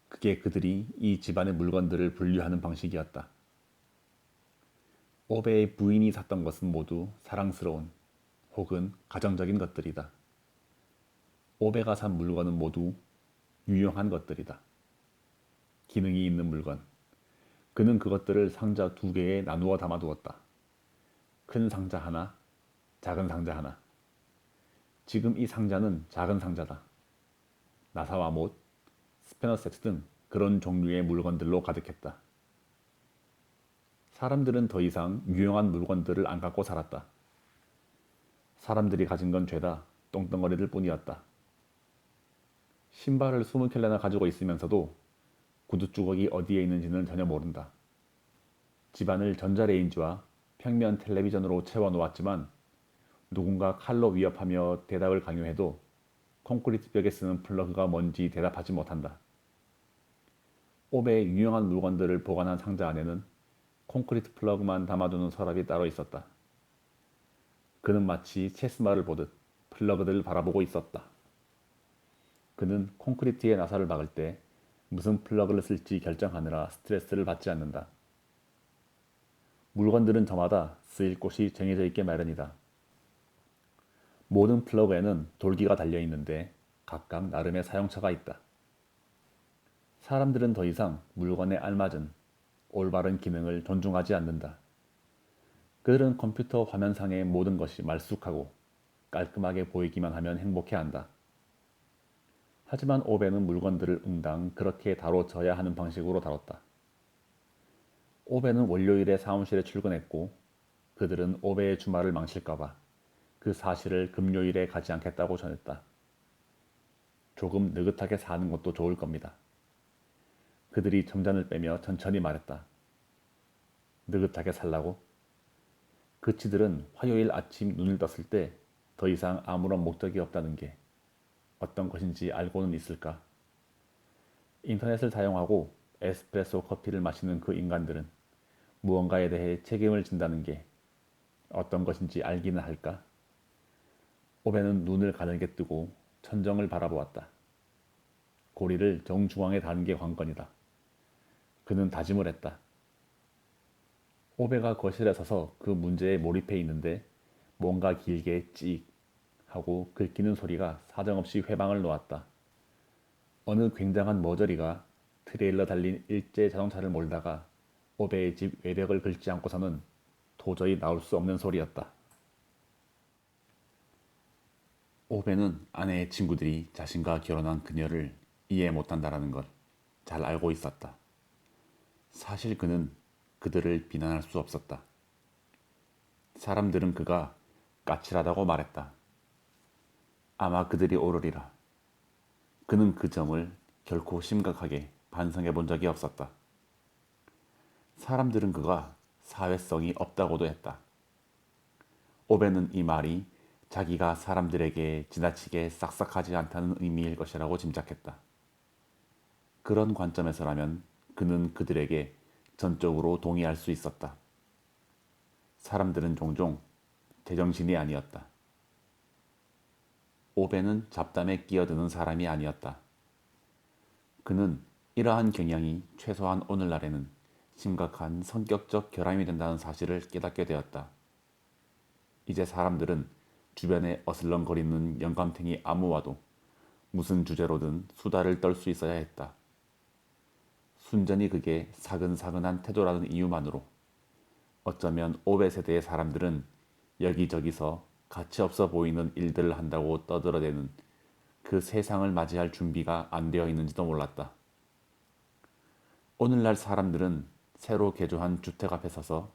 그게 그들이 이 집안의 물건들을 분류하는 방식이었다. 오베의 부인이 샀던 것은 모두 사랑스러운 혹은 가정적인 것들이다. 오베가 산 물건은 모두 유용한 것들이다. 기능이 있는 물건. 그는 그것들을 상자 2개에 나누어 담아두었다. 큰 상자 하나, 작은 상자 하나. 지금 이 상자는 작은 상자다. 나사와 못, 스패너 세트 등 그런 종류의 물건들로 가득했다. 사람들은 더 이상 유용한 물건들을 안 갖고 살았다. 사람들이 가진 건 죄다 똥덩어리들 뿐이었다. 신발을 20켤레나 가지고 있으면서도 구두 주걱이 어디에 있는지는 전혀 모른다. 집안을 전자레인지와 평면 텔레비전으로 채워놓았지만 누군가 칼로 위협하며 대답을 강요해도 콘크리트 벽에 쓰는 플러그가 뭔지 대답하지 못한다. 오베의 유용한 물건들을 보관한 상자 안에는 콘크리트 플러그만 담아두는 서랍이 따로 있었다. 그는 마치 체스말을 보듯 플러그들을 바라보고 있었다. 그는 콘크리트의 나사를 박을 때 무슨 플러그를 쓸지 결정하느라 스트레스를 받지 않는다. 물건들은 저마다 쓰일 곳이 정해져 있게 마련이다. 모든 플러그에는 돌기가 달려있는데 각각 나름의 사용처가 있다. 사람들은 더 이상 물건에 알맞은 올바른 기능을 존중하지 않는다. 그들은 컴퓨터 화면상의 모든 것이 말쑥하고 깔끔하게 보이기만 하면 행복해한다. 하지만 오베는 물건들을 응당 그렇게 다뤄져야 하는 방식으로 다뤘다. 오베는 월요일에 사무실에 출근했고 그들은 오베의 주말을 망칠까봐 그 사실을 금요일에 가지 않겠다고 전했다. 조금 느긋하게 사는 것도 좋을 겁니다. 그들이 점잔을 빼며 천천히 말했다. 느긋하게 살라고? 그치들은 화요일 아침 눈을 떴을 때 더 이상 아무런 목적이 없다는 게 어떤 것인지 알고는 있을까? 인터넷을 사용하고 에스프레소 커피를 마시는 그 인간들은 무언가에 대해 책임을 진다는 게 어떤 것인지 알기는 할까? 오베는 눈을 가늘게 뜨고 천정을 바라보았다. 고리를 정중앙에 다는 게 관건이다. 그는 다짐을 했다. 오베가 거실에 서서 그 문제에 몰입해 있는데 뭔가 길게 찍 하고 긁히는 소리가 사정없이 회방을 놓았다. 어느 굉장한 머저리가 트레일러 달린 일제 자동차를 몰다가 오베의 집 외벽을 긁지 않고서는 도저히 나올 수 없는 소리였다. 오베는 아내의 친구들이 자신과 결혼한 그녀를 이해 못한다라는 걸 잘 알고 있었다. 사실 그는 그들을 비난할 수 없었다. 사람들은 그가 까칠하다고 말했다. 아마 그들이 오르리라. 그는 그 점을 결코 심각하게 반성해 본 적이 없었다. 사람들은 그가 사회성이 없다고도 했다. 오베는 이 말이 자기가 사람들에게 지나치게 싹싹하지 않다는 의미일 것이라고 짐작했다. 그런 관점에서라면 그는 그들에게 전적으로 동의할 수 있었다. 사람들은 종종 제정신이 아니었다. 오베는 잡담에 끼어드는 사람이 아니었다. 그는 이러한 경향이 최소한 오늘날에는 심각한 성격적 결함이 된다는 사실을 깨닫게 되었다. 이제 사람들은 주변에 어슬렁거리는 영감탱이 아무와도 무슨 주제로든 수다를 떨 수 있어야 했다. 순전히 그게 사근사근한 태도라는 이유만으로 어쩌면 오베 세대의 사람들은 여기저기서 가치없어 보이는 일들을 한다고 떠들어대는 그 세상을 맞이할 준비가 안 되어 있는지도 몰랐다. 오늘날 사람들은 새로 개조한 주택 앞에 서서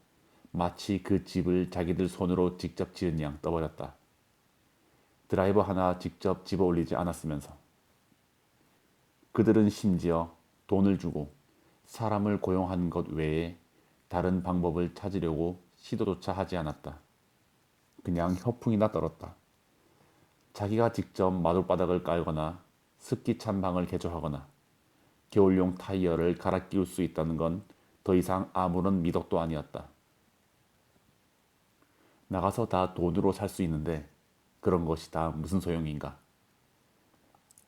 마치 그 집을 자기들 손으로 직접 지은 양 떠버렸다. 드라이버 하나 직접 집어 올리지 않았으면서. 그들은 심지어 돈을 주고 사람을 고용한 것 외에 다른 방법을 찾으려고 시도조차 하지 않았다. 그냥 허풍이나 떨었다. 자기가 직접 마룻바닥을 깔거나 습기 찬 방을 개조하거나 겨울용 타이어를 갈아 끼울 수 있다는 건 더 이상 아무런 미덕도 아니었다. 나가서 다 돈으로 살 수 있는데 그런 것이 다 무슨 소용인가?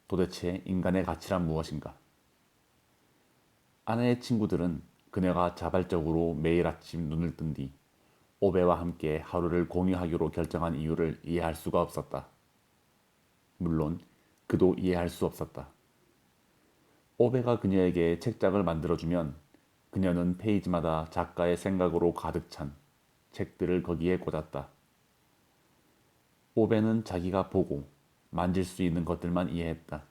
도대체 인간의 가치란 무엇인가? 아내의 친구들은 그녀가 자발적으로 매일 아침 눈을 뜬 뒤 오베와 함께 하루를 공유하기로 결정한 이유를 이해할 수가 없었다. 물론 그도 이해할 수 없었다. 오베가 그녀에게 책장을 만들어주면 그녀는 페이지마다 작가의 생각으로 가득 찬 책들을 거기에 꽂았다. 오베는 자기가 보고 만질 수 있는 것들만 이해했다.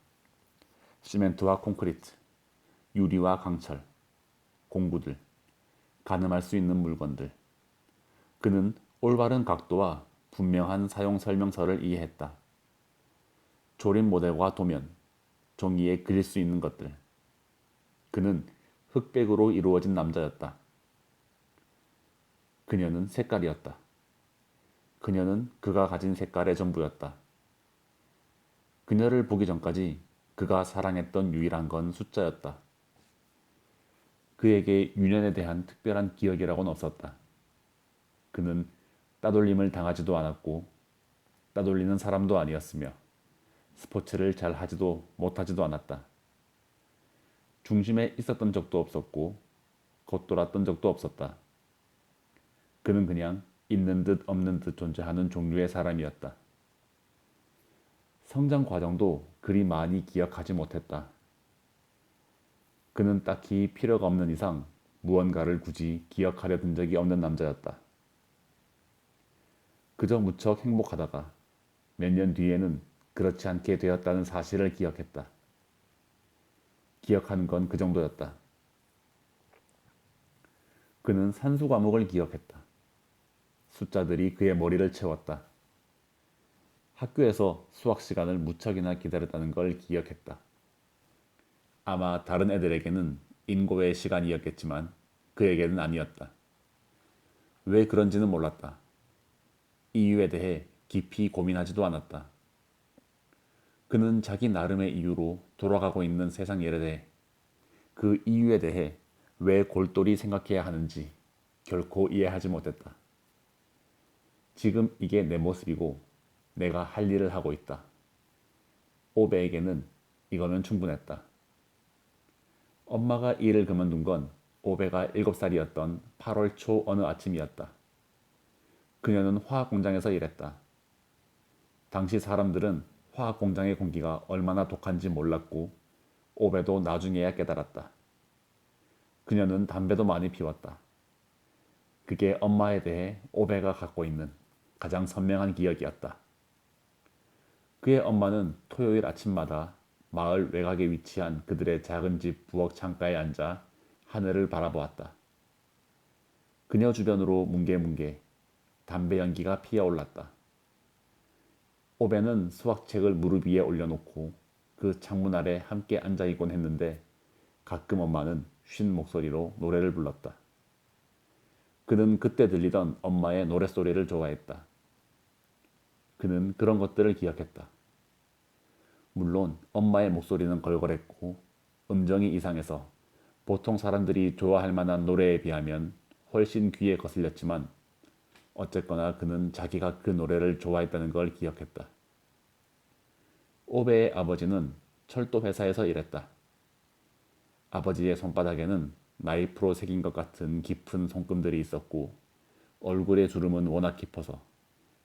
시멘트와 콘크리트, 유리와 강철, 공구들, 가늠할 수 있는 물건들. 그는 올바른 각도와 분명한 사용 설명서를 이해했다. 조립 모델과 도면, 종이에 그릴 수 있는 것들. 그는 흑백으로 이루어진 남자였다. 그녀는 색깔이었다. 그녀는 그가 가진 색깔의 전부였다. 그녀를 보기 전까지 그가 사랑했던 유일한 건 숫자였다. 그에게 유년에 대한 특별한 기억이라고는 없었다. 그는 따돌림을 당하지도 않았고 따돌리는 사람도 아니었으며 스포츠를 잘 하지도 못하지도 않았다. 중심에 있었던 적도 없었고 겉돌았던 적도 없었다. 그는 그냥 있는 듯 없는 듯 존재하는 종류의 사람이었다. 성장 과정도 그리 많이 기억하지 못했다. 그는 딱히 필요가 없는 이상 무언가를 굳이 기억하려 든 적이 없는 남자였다. 그저 무척 행복하다가 몇 년 뒤에는 그렇지 않게 되었다는 사실을 기억했다. 기억하는 건 그 정도였다. 그는 산수 과목을 기억했다. 숫자들이 그의 머리를 채웠다. 학교에서 수학 시간을 무척이나 기다렸다는 걸 기억했다. 아마 다른 애들에게는 인고의 시간이었겠지만 그에게는 아니었다. 왜 그런지는 몰랐다. 이유에 대해 깊이 고민하지도 않았다. 그는 자기 나름의 이유로 돌아가고 있는 세상 일에 대해 그 이유에 대해 왜 골똘히 생각해야 하는지 결코 이해하지 못했다. 지금 이게 내 모습이고 내가 할 일을 하고 있다. 오베에게는 이거는 충분했다. 엄마가 일을 그만둔 건 오베가 7살이었던 8월 초 어느 아침이었다. 그녀는 화학 공장에서 일했다. 당시 사람들은 화학 공장의 공기가 얼마나 독한지 몰랐고 오베도 나중에야 깨달았다. 그녀는 담배도 많이 피웠다. 그게 엄마에 대해 오베가 갖고 있는 가장 선명한 기억이었다. 그의 엄마는 토요일 아침마다 마을 외곽에 위치한 그들의 작은 집 부엌 창가에 앉아 하늘을 바라보았다. 그녀 주변으로 뭉게뭉게 담배 연기가 피어올랐다. 오베는 수학책을 무릎 위에 올려놓고 그 창문 아래 함께 앉아있곤 했는데 가끔 엄마는 쉰 목소리로 노래를 불렀다. 그는 그때 들리던 엄마의 노랫소리를 좋아했다. 그는 그런 것들을 기억했다. 물론 엄마의 목소리는 걸걸했고 음정이 이상해서 보통 사람들이 좋아할 만한 노래에 비하면 훨씬 귀에 거슬렸지만 어쨌거나 그는 자기가 그 노래를 좋아했다는 걸 기억했다. 오베의 아버지는 철도 회사에서 일했다. 아버지의 손바닥에는 나이프로 새긴 것 같은 깊은 손금들이 있었고 얼굴의 주름은 워낙 깊어서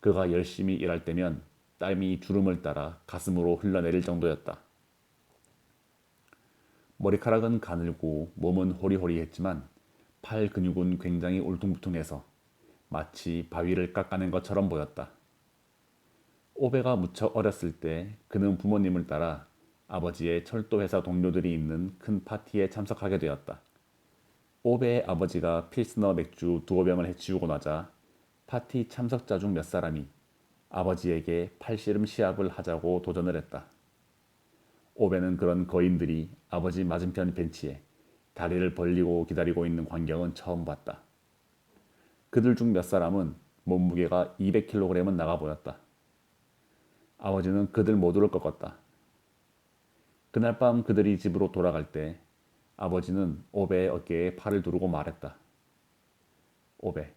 그가 열심히 일할 때면 땀이 주름을 따라 가슴으로 흘러내릴 정도였다. 머리카락은 가늘고 몸은 호리호리했지만 팔 근육은 굉장히 울퉁불퉁해서 마치 바위를 깎아낸 것처럼 보였다. 오베가 무척 어렸을 때 그는 부모님을 따라 아버지의 철도회사 동료들이 있는 큰 파티에 참석하게 되었다. 오베의 아버지가 필스너 맥주 2병을 해치우고 나자 파티 참석자 중 몇 사람이 아버지에게 팔씨름 시합을 하자고 도전을 했다. 오베는 그런 거인들이 아버지 맞은편 벤치에 다리를 벌리고 기다리고 있는 광경은 처음 봤다. 그들 중 몇 사람은 몸무게가 200kg은 나가 보였다. 아버지는 그들 모두를 꺾었다. 그날 밤 그들이 집으로 돌아갈 때 아버지는 오베의 어깨에 팔을 두르고 말했다. 오베,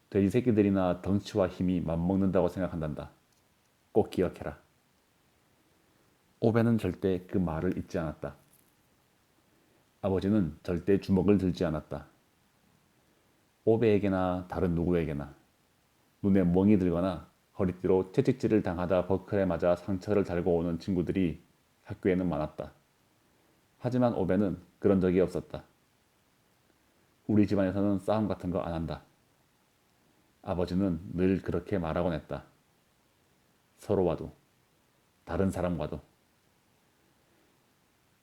돼지 새끼들이나 덩치와 힘이 맞먹는다고 생각한단다. 꼭 기억해라. 오베는 절대 그 말을 잊지 않았다. 아버지는 절대 주먹을 들지 않았다. 오베에게나 다른 누구에게나 눈에 멍이 들거나 허리띠로 채찍질을 당하다 버클에 맞아 상처를 달고 오는 친구들이 학교에는 많았다. 하지만 오베는 그런 적이 없었다. 우리 집안에서는 싸움 같은 거 안 한다. 아버지는 늘 그렇게 말하곤 했다. 서로와도, 다른 사람과도.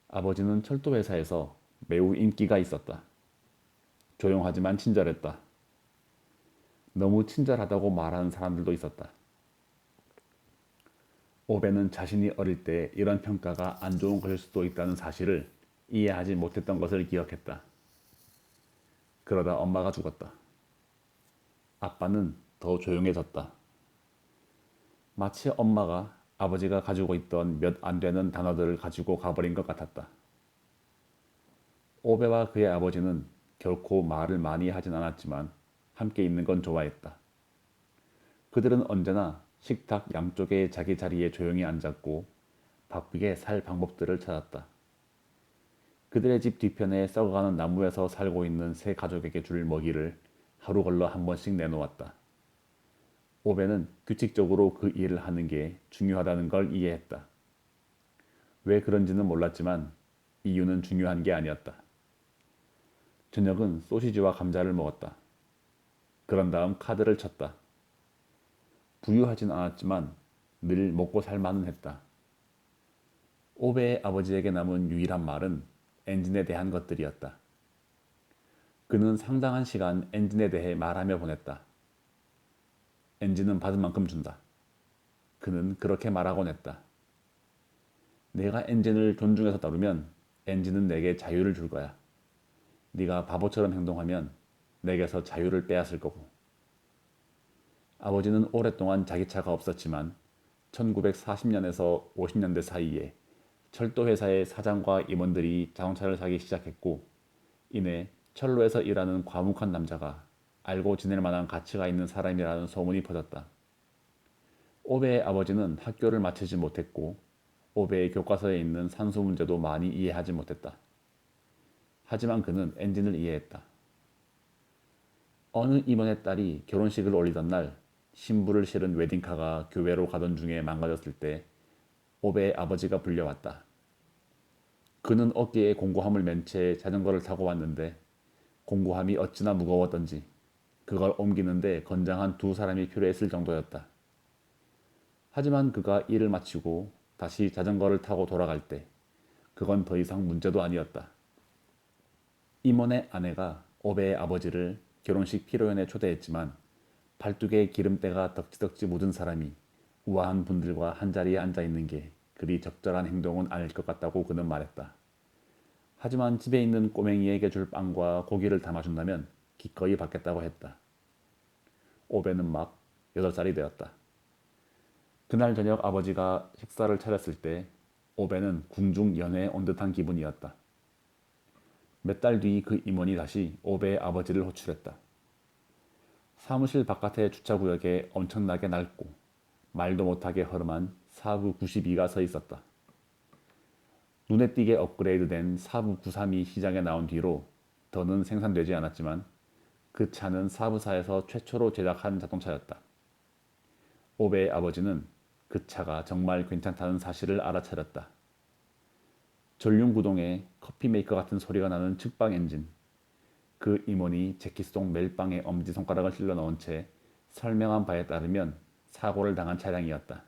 아버지는 철도 회사에서 매우 인기가 있었다. 조용하지만 친절했다. 너무 친절하다고 말하는 사람들도 있었다. 오베는 자신이 어릴 때 이런 평가가 안 좋은 것일 수도 있다는 사실을 이해하지 못했던 것을 기억했다. 그러다 엄마가 죽었다. 아빠는 더 조용해졌다. 마치 엄마가 아버지가 가지고 있던 몇 안 되는 단어들을 가지고 가버린 것 같았다. 오베와 그의 아버지는 결코 말을 많이 하진 않았지만 함께 있는 건 좋아했다. 그들은 언제나 식탁 양쪽에 자기 자리에 조용히 앉았고 바쁘게 살 방법들을 찾았다. 그들의 집 뒤편에 썩어가는 나무에서 살고 있는 새 가족에게 줄 먹이를 하루 걸러 한 번씩 내놓았다. 오베는 규칙적으로 그 일을 하는 게 중요하다는 걸 이해했다. 왜 그런지는 몰랐지만 이유는 중요한 게 아니었다. 저녁은 소시지와 감자를 먹었다. 그런 다음 카드를 쳤다. 부유하진 않았지만 늘 먹고 살만은 했다. 오베의 아버지에게 남은 유일한 말은 엔진에 대한 것들이었다. 그는 상당한 시간 엔진에 대해 말하며 보냈다. 엔진은 받은 만큼 준다. 그는 그렇게 말하곤 했다. 내가 엔진을 존중해서 다루면 엔진은 내게 자유를 줄 거야. 네가 바보처럼 행동하면 내게서 자유를 빼앗을 거고. 아버지는 오랫동안 자기 차가 없었지만 1940년에서 50년대 사이에 철도 회사의 사장과 임원들이 자동차를 사기 시작했고 이내 철로에서 일하는 과묵한 남자가 알고 지낼 만한 가치가 있는 사람이라는 소문이 퍼졌다. 오베의 아버지는 학교를 마치지 못했고 오베의 교과서에 있는 산수 문제도 많이 이해하지 못했다. 하지만 그는 엔진을 이해했다. 어느 임원의 딸이 결혼식을 올리던 날 신부를 실은 웨딩카가 교회로 가던 중에 망가졌을 때 오베의 아버지가 불려왔다. 그는 어깨에 공고함을 맨 채 자전거를 타고 왔는데 공고함이 어찌나 무거웠던지 그걸 옮기는데 건장한 두 사람이 필요했을 정도였다. 하지만 그가 일을 마치고 다시 자전거를 타고 돌아갈 때 그건 더 이상 문제도 아니었다. 임원의 아내가 오베의 아버지를 결혼식 피로연에 초대했지만 팔뚝에 기름때가 덕지덕지 묻은 사람이 우아한 분들과 한자리에 앉아있는 게 그리 적절한 행동은 아닐 것 같다고 그는 말했다. 하지만 집에 있는 꼬맹이에게 줄 빵과 고기를 담아준다면 기꺼이 받겠다고 했다. 오베는 막 8살이 되었다. 그날 저녁 아버지가 식사를 차렸을 때 오베는 궁중 연회에 온 듯한 기분이었다. 몇 달 뒤 그 임원이 다시 오베의 아버지를 호출했다. 사무실 바깥의 주차구역에 엄청나게 낡고 말도 못하게 허름한 사부 92가 서 있었다. 눈에 띄게 업그레이드된 사부 93이 시장에 나온 뒤로 더는 생산되지 않았지만 그 차는 사부사에서 최초로 제작한 자동차였다. 오베의 아버지는 그 차가 정말 괜찮다는 사실을 알아차렸다. 전륜구동에 커피 메이커 같은 소리가 나는 측방 엔진. 그 임원이 재킷 속 멜빵에 엄지손가락을 찔러 넣은 채 설명한 바에 따르면 사고를 당한 차량이었다.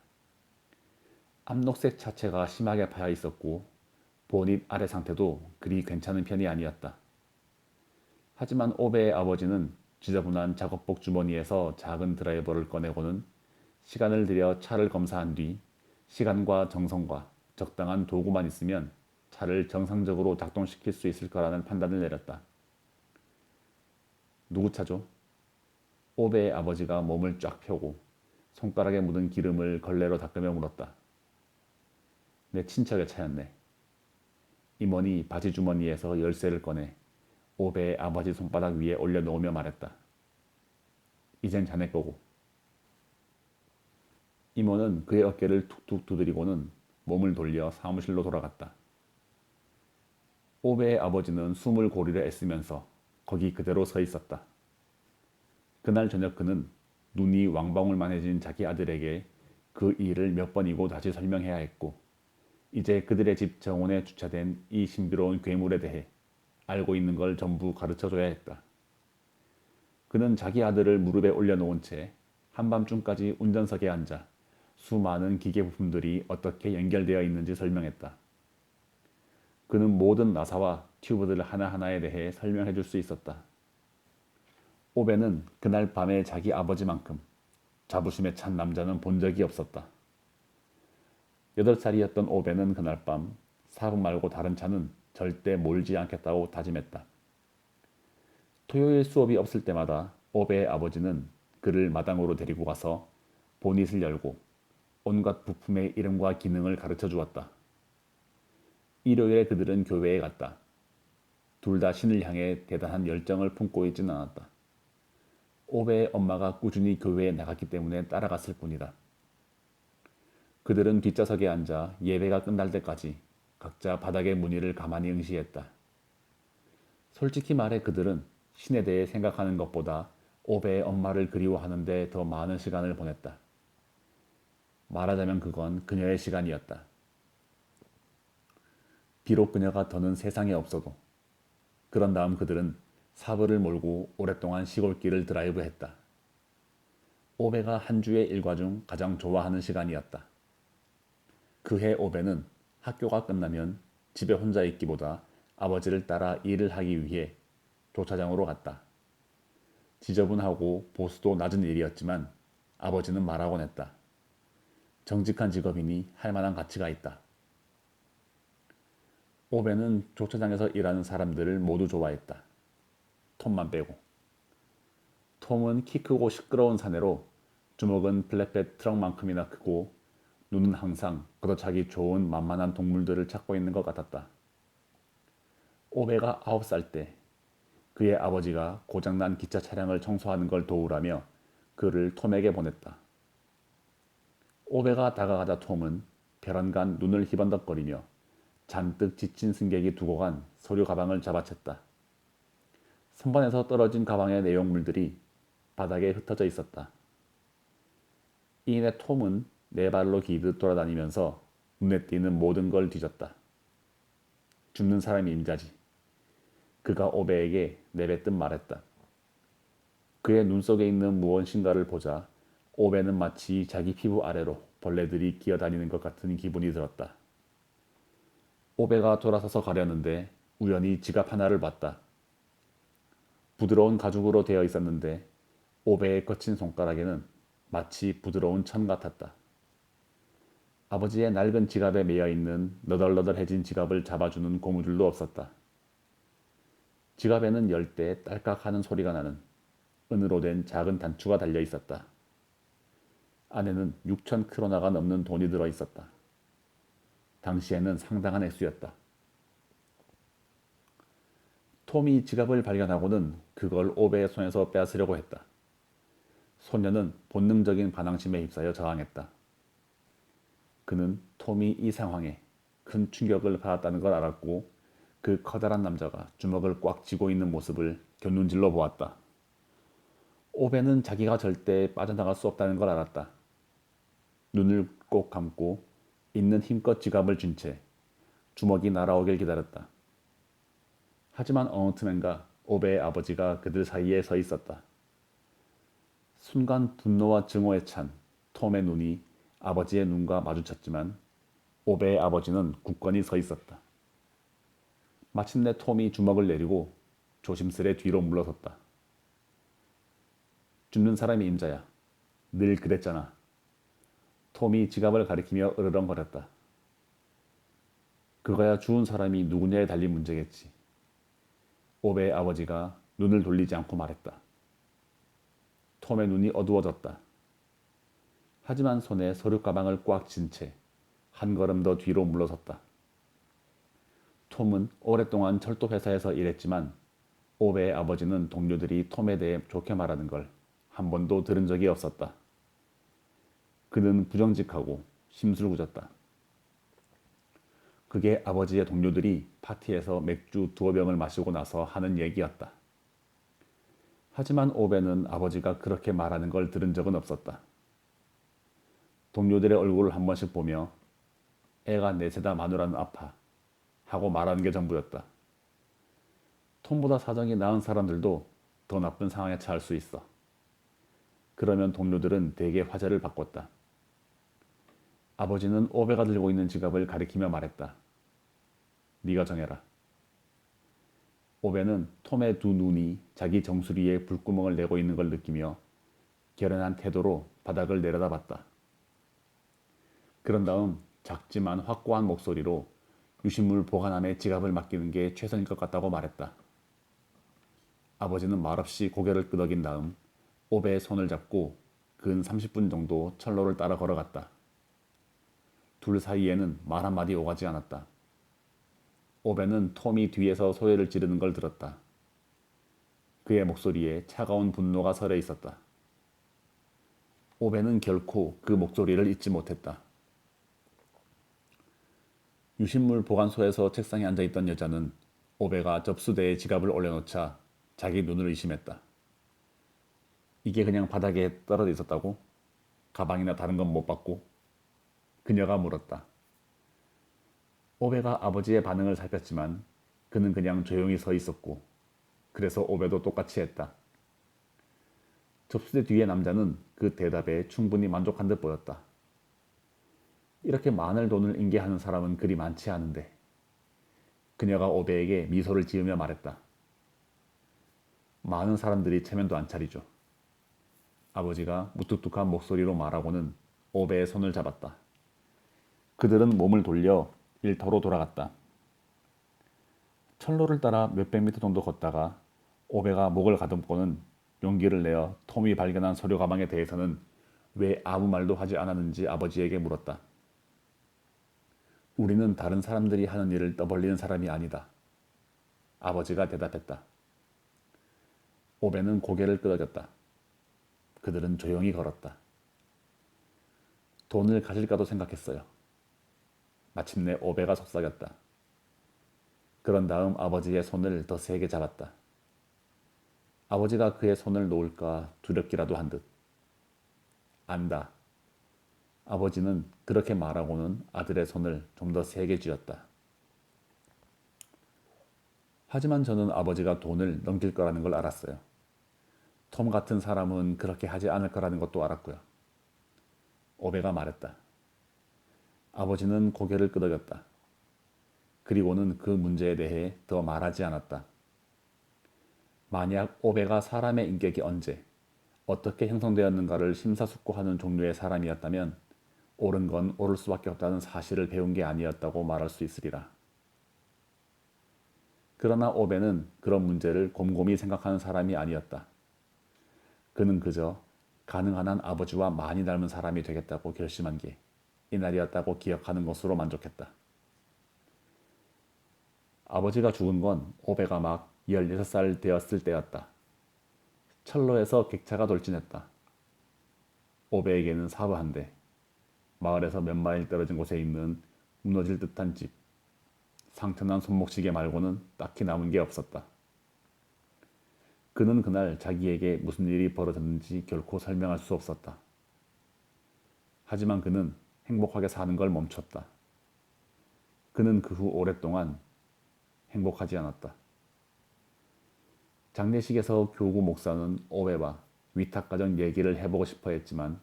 암록색 차체가 심하게 파여 있었고 보닛 아래 상태도 그리 괜찮은 편이 아니었다. 하지만 오베의 아버지는 지저분한 작업복 주머니에서 작은 드라이버를 꺼내고는 시간을 들여 차를 검사한 뒤 시간과 정성과 적당한 도구만 있으면 차를 정상적으로 작동시킬 수 있을 거라는 판단을 내렸다. 누구 차죠? 오베의 아버지가 몸을 쫙 펴고 손가락에 묻은 기름을 걸레로 닦으며 물었다. 내 친척의 차였네. 임원이 바지 주머니에서 열쇠를 꺼내 오베의 아버지 손바닥 위에 올려놓으며 말했다. 이젠 자네 거고. 임원은 그의 어깨를 툭툭 두드리고는 몸을 돌려 사무실로 돌아갔다. 오베의 아버지는 숨을 고르려 애쓰면서 거기 그대로 서 있었다. 그날 저녁 그는 눈이 왕방울만해진 자기 아들에게 그 일을 몇 번이고 다시 설명해야 했고 이제 그들의 집 정원에 주차된 이 신비로운 괴물에 대해 알고 있는 걸 전부 가르쳐줘야 했다. 그는 자기 아들을 무릎에 올려놓은 채 한밤중까지 운전석에 앉아 수많은 기계 부품들이 어떻게 연결되어 있는지 설명했다. 그는 모든 나사와 튜브들 하나하나에 대해 설명해 줄 수 있었다. 오베는 그날 밤에 자기 아버지만큼 자부심에 찬 남자는 본 적이 없었다. 8살이었던 오베는 그날 밤 사부 말고 다른 차는 절대 몰지 않겠다고 다짐했다. 토요일 수업이 없을 때마다 오베의 아버지는 그를 마당으로 데리고 가서 보닛을 열고 온갖 부품의 이름과 기능을 가르쳐 주었다. 일요일에 그들은 교회에 갔다. 둘 다 신을 향해 대단한 열정을 품고 있지는 않았다. 오베의 엄마가 꾸준히 교회에 나갔기 때문에 따라갔을 뿐이다. 그들은 뒷좌석에 앉아 예배가 끝날 때까지 각자 바닥의 무늬를 가만히 응시했다. 솔직히 말해 그들은 신에 대해 생각하는 것보다 오베의 엄마를 그리워하는 데 더 많은 시간을 보냈다. 말하자면 그건 그녀의 시간이었다. 비록 그녀가 더는 세상에 없어도 그런 다음 그들은 사브를 몰고 오랫동안 시골길을 드라이브했다. 오베가 한 주의 일과 중 가장 좋아하는 시간이었다. 그해 오베는 학교가 끝나면 집에 혼자 있기보다 아버지를 따라 일을 하기 위해 조차장으로 갔다. 지저분하고 보수도 낮은 일이었지만 아버지는 말하곤 했다. 정직한 직업이니 할 만한 가치가 있다. 오베는 조차장에서 일하는 사람들을 모두 좋아했다. 톰만 빼고. 톰은 키 크고 시끄러운 사내로 주먹은 플랫벳 트럭만큼이나 크고 눈은 항상 걷어차기 좋은 만만한 동물들을 찾고 있는 것 같았다. 오베가 9살 때 그의 아버지가 고장난 기차 차량을 청소하는 걸 도우라며 그를 톰에게 보냈다. 오베가 다가가자 톰은 벼랑간 눈을 희번덕거리며 잔뜩 지친 승객이 두고 간 서류 가방을 잡아챘다. 선반에서 떨어진 가방의 내용물들이 바닥에 흩어져 있었다. 이내 톰은 네 발로 기듯 돌아다니면서 눈에 띄는 모든 걸 뒤졌다. 죽는 사람이 임자지. 그가 오베에게 내뱉듯 말했다. 그의 눈 속에 있는 무엇인가를 보자 오베는 마치 자기 피부 아래로 벌레들이 기어다니는 것 같은 기분이 들었다. 오베가 돌아서서 가려는데 우연히 지갑 하나를 봤다. 부드러운 가죽으로 되어 있었는데 오베의 거친 손가락에는 마치 부드러운 천 같았다. 아버지의 낡은 지갑에 매여 있는 너덜너덜해진 지갑을 잡아주는 고무줄도 없었다. 지갑에는 열 때 딸깍하는 소리가 나는 은으로 된 작은 단추가 달려 있었다. 안에는 6천 크로나가 넘는 돈이 들어 있었다. 당시에는 상당한 액수였다. 톰이 지갑을 발견하고는 그걸 오베의 손에서 빼앗으려고 했다. 소녀는 본능적인 반항심에 휩싸여 저항했다. 그는 톰이 이 상황에 큰 충격을 받았다는 걸 알았고 그 커다란 남자가 주먹을 꽉 쥐고 있는 모습을 곁눈질로 보았다. 오베는 자기가 절대 빠져나갈 수 없다는 걸 알았다. 눈을 꼭 감고 있는 힘껏 지갑을 쥔 채 주먹이 날아오길 기다렸다. 하지만 어느 틈엔가 오베의 아버지가 그들 사이에 서 있었다. 순간 분노와 증오에 찬 톰의 눈이 아버지의 눈과 마주쳤지만 오베의 아버지는 굳건히 서 있었다. 마침내 톰이 주먹을 내리고 조심스레 뒤로 물러섰다. 죽는 사람이 임자야. 늘 그랬잖아. 톰이 지갑을 가리키며 으르렁거렸다. 그거야 죽은 사람이 누구냐에 달린 문제겠지. 오베의 아버지가 눈을 돌리지 않고 말했다. 톰의 눈이 어두워졌다. 하지만 손에 서류 가방을 꽉 쥔 채 한 걸음 더 뒤로 물러섰다. 톰은 오랫동안 철도 회사에서 일했지만 오베의 아버지는 동료들이 톰에 대해 좋게 말하는 걸 한 번도 들은 적이 없었다. 그는 부정직하고 심술궂었다. 그게 아버지의 동료들이 파티에서 맥주 2병을 마시고 나서 하는 얘기였다. 하지만 오베는 아버지가 그렇게 말하는 걸 들은 적은 없었다. 동료들의 얼굴을 한 번씩 보며 애가 넷에다 마누라는 아파 하고 말하는 게 전부였다. 톰보다 사정이 나은 사람들도 더 나쁜 상황에 처할 수 있어. 그러면 동료들은 대개 화제를 바꿨다. 아버지는 오베가 들고 있는 지갑을 가리키며 말했다. 네가 정해라. 오베는 톰의 두 눈이 자기 정수리에 불구멍을 내고 있는 걸 느끼며 결연한 태도로 바닥을 내려다봤다. 그런 다음 작지만 확고한 목소리로 유실물 보관함에 지갑을 맡기는 게 최선일 것 같다고 말했다. 아버지는 말없이 고개를 끄덕인 다음 오베의 손을 잡고 근 30분 정도 철로를 따라 걸어갔다. 둘 사이에는 말 한마디 오가지 않았다. 오베는 톰이 뒤에서 소리를 지르는 걸 들었다. 그의 목소리에 차가운 분노가 서려 있었다. 오베는 결코 그 목소리를 잊지 못했다. 유실물 보관소에서 책상에 앉아있던 여자는 오베가 접수대에 지갑을 올려놓자 자기 눈을 의심했다. 이게 그냥 바닥에 떨어져 있었다고? 가방이나 다른 건 못 봤고? 그녀가 물었다. 오베가 아버지의 반응을 살폈지만 그는 그냥 조용히 서 있었고 그래서 오베도 똑같이 했다. 접수대 뒤의 남자는 그 대답에 충분히 만족한 듯 보였다. 이렇게 많은 돈을 인계하는 사람은 그리 많지 않은데. 그녀가 오베에게 미소를 지으며 말했다. 많은 사람들이 체면도 안 차리죠. 아버지가 무뚝뚝한 목소리로 말하고는 오베의 손을 잡았다. 그들은 몸을 돌려 일터로 돌아갔다. 철로를 따라 몇백 미터 정도 걷다가 오베가 목을 가듬고는 용기를 내어 톰이 발견한 서류 가방에 대해서는 왜 아무 말도 하지 않았는지 아버지에게 물었다. 우리는 다른 사람들이 하는 일을 떠벌리는 사람이 아니다. 아버지가 대답했다. 오베는 고개를 끄덕였다. 그들은 조용히 걸었다. 돈을 가질까도 생각했어요. 마침내 오베가 속삭였다. 그런 다음 아버지의 손을 더 세게 잡았다. 아버지가 그의 손을 놓을까 두렵기라도 한 듯. 안다. 아버지는 그렇게 말하고는 아들의 손을 좀 더 세게 쥐었다. 하지만 저는 아버지가 돈을 넘길 거라는 걸 알았어요. 톰 같은 사람은 그렇게 하지 않을 거라는 것도 알았고요. 오베가 말했다. 아버지는 고개를 끄덕였다. 그리고는 그 문제에 대해 더 말하지 않았다. 만약 오베가 사람의 인격이 언제, 어떻게 형성되었는가를 심사숙고하는 종류의 사람이었다면 옳은 건 옳을 수밖에 없다는 사실을 배운 게 아니었다고 말할 수 있으리라. 그러나 오베는 그런 문제를 곰곰이 생각하는 사람이 아니었다. 그는 그저 가능한 한 아버지와 많이 닮은 사람이 되겠다고 결심한 게 이날이었다고 기억하는 것으로 만족했다. 아버지가 죽은 건 오베가 막 16살 되었을 때였다. 철로에서 객차가 돌진했다. 오베에게는 사부 한 대, 마을에서 몇 마일 떨어진 곳에 있는 무너질 듯한 집, 상처난 손목시계 말고는 딱히 남은 게 없었다. 그는 그날 자기에게 무슨 일이 벌어졌는지 결코 설명할 수 없었다. 하지만 그는 행복하게 사는 걸 멈췄다. 그는 그 후 오랫동안 행복하지 않았다. 장례식에서 교구 목사는 오베와 위탁가정 얘기를 해보고 싶어 했지만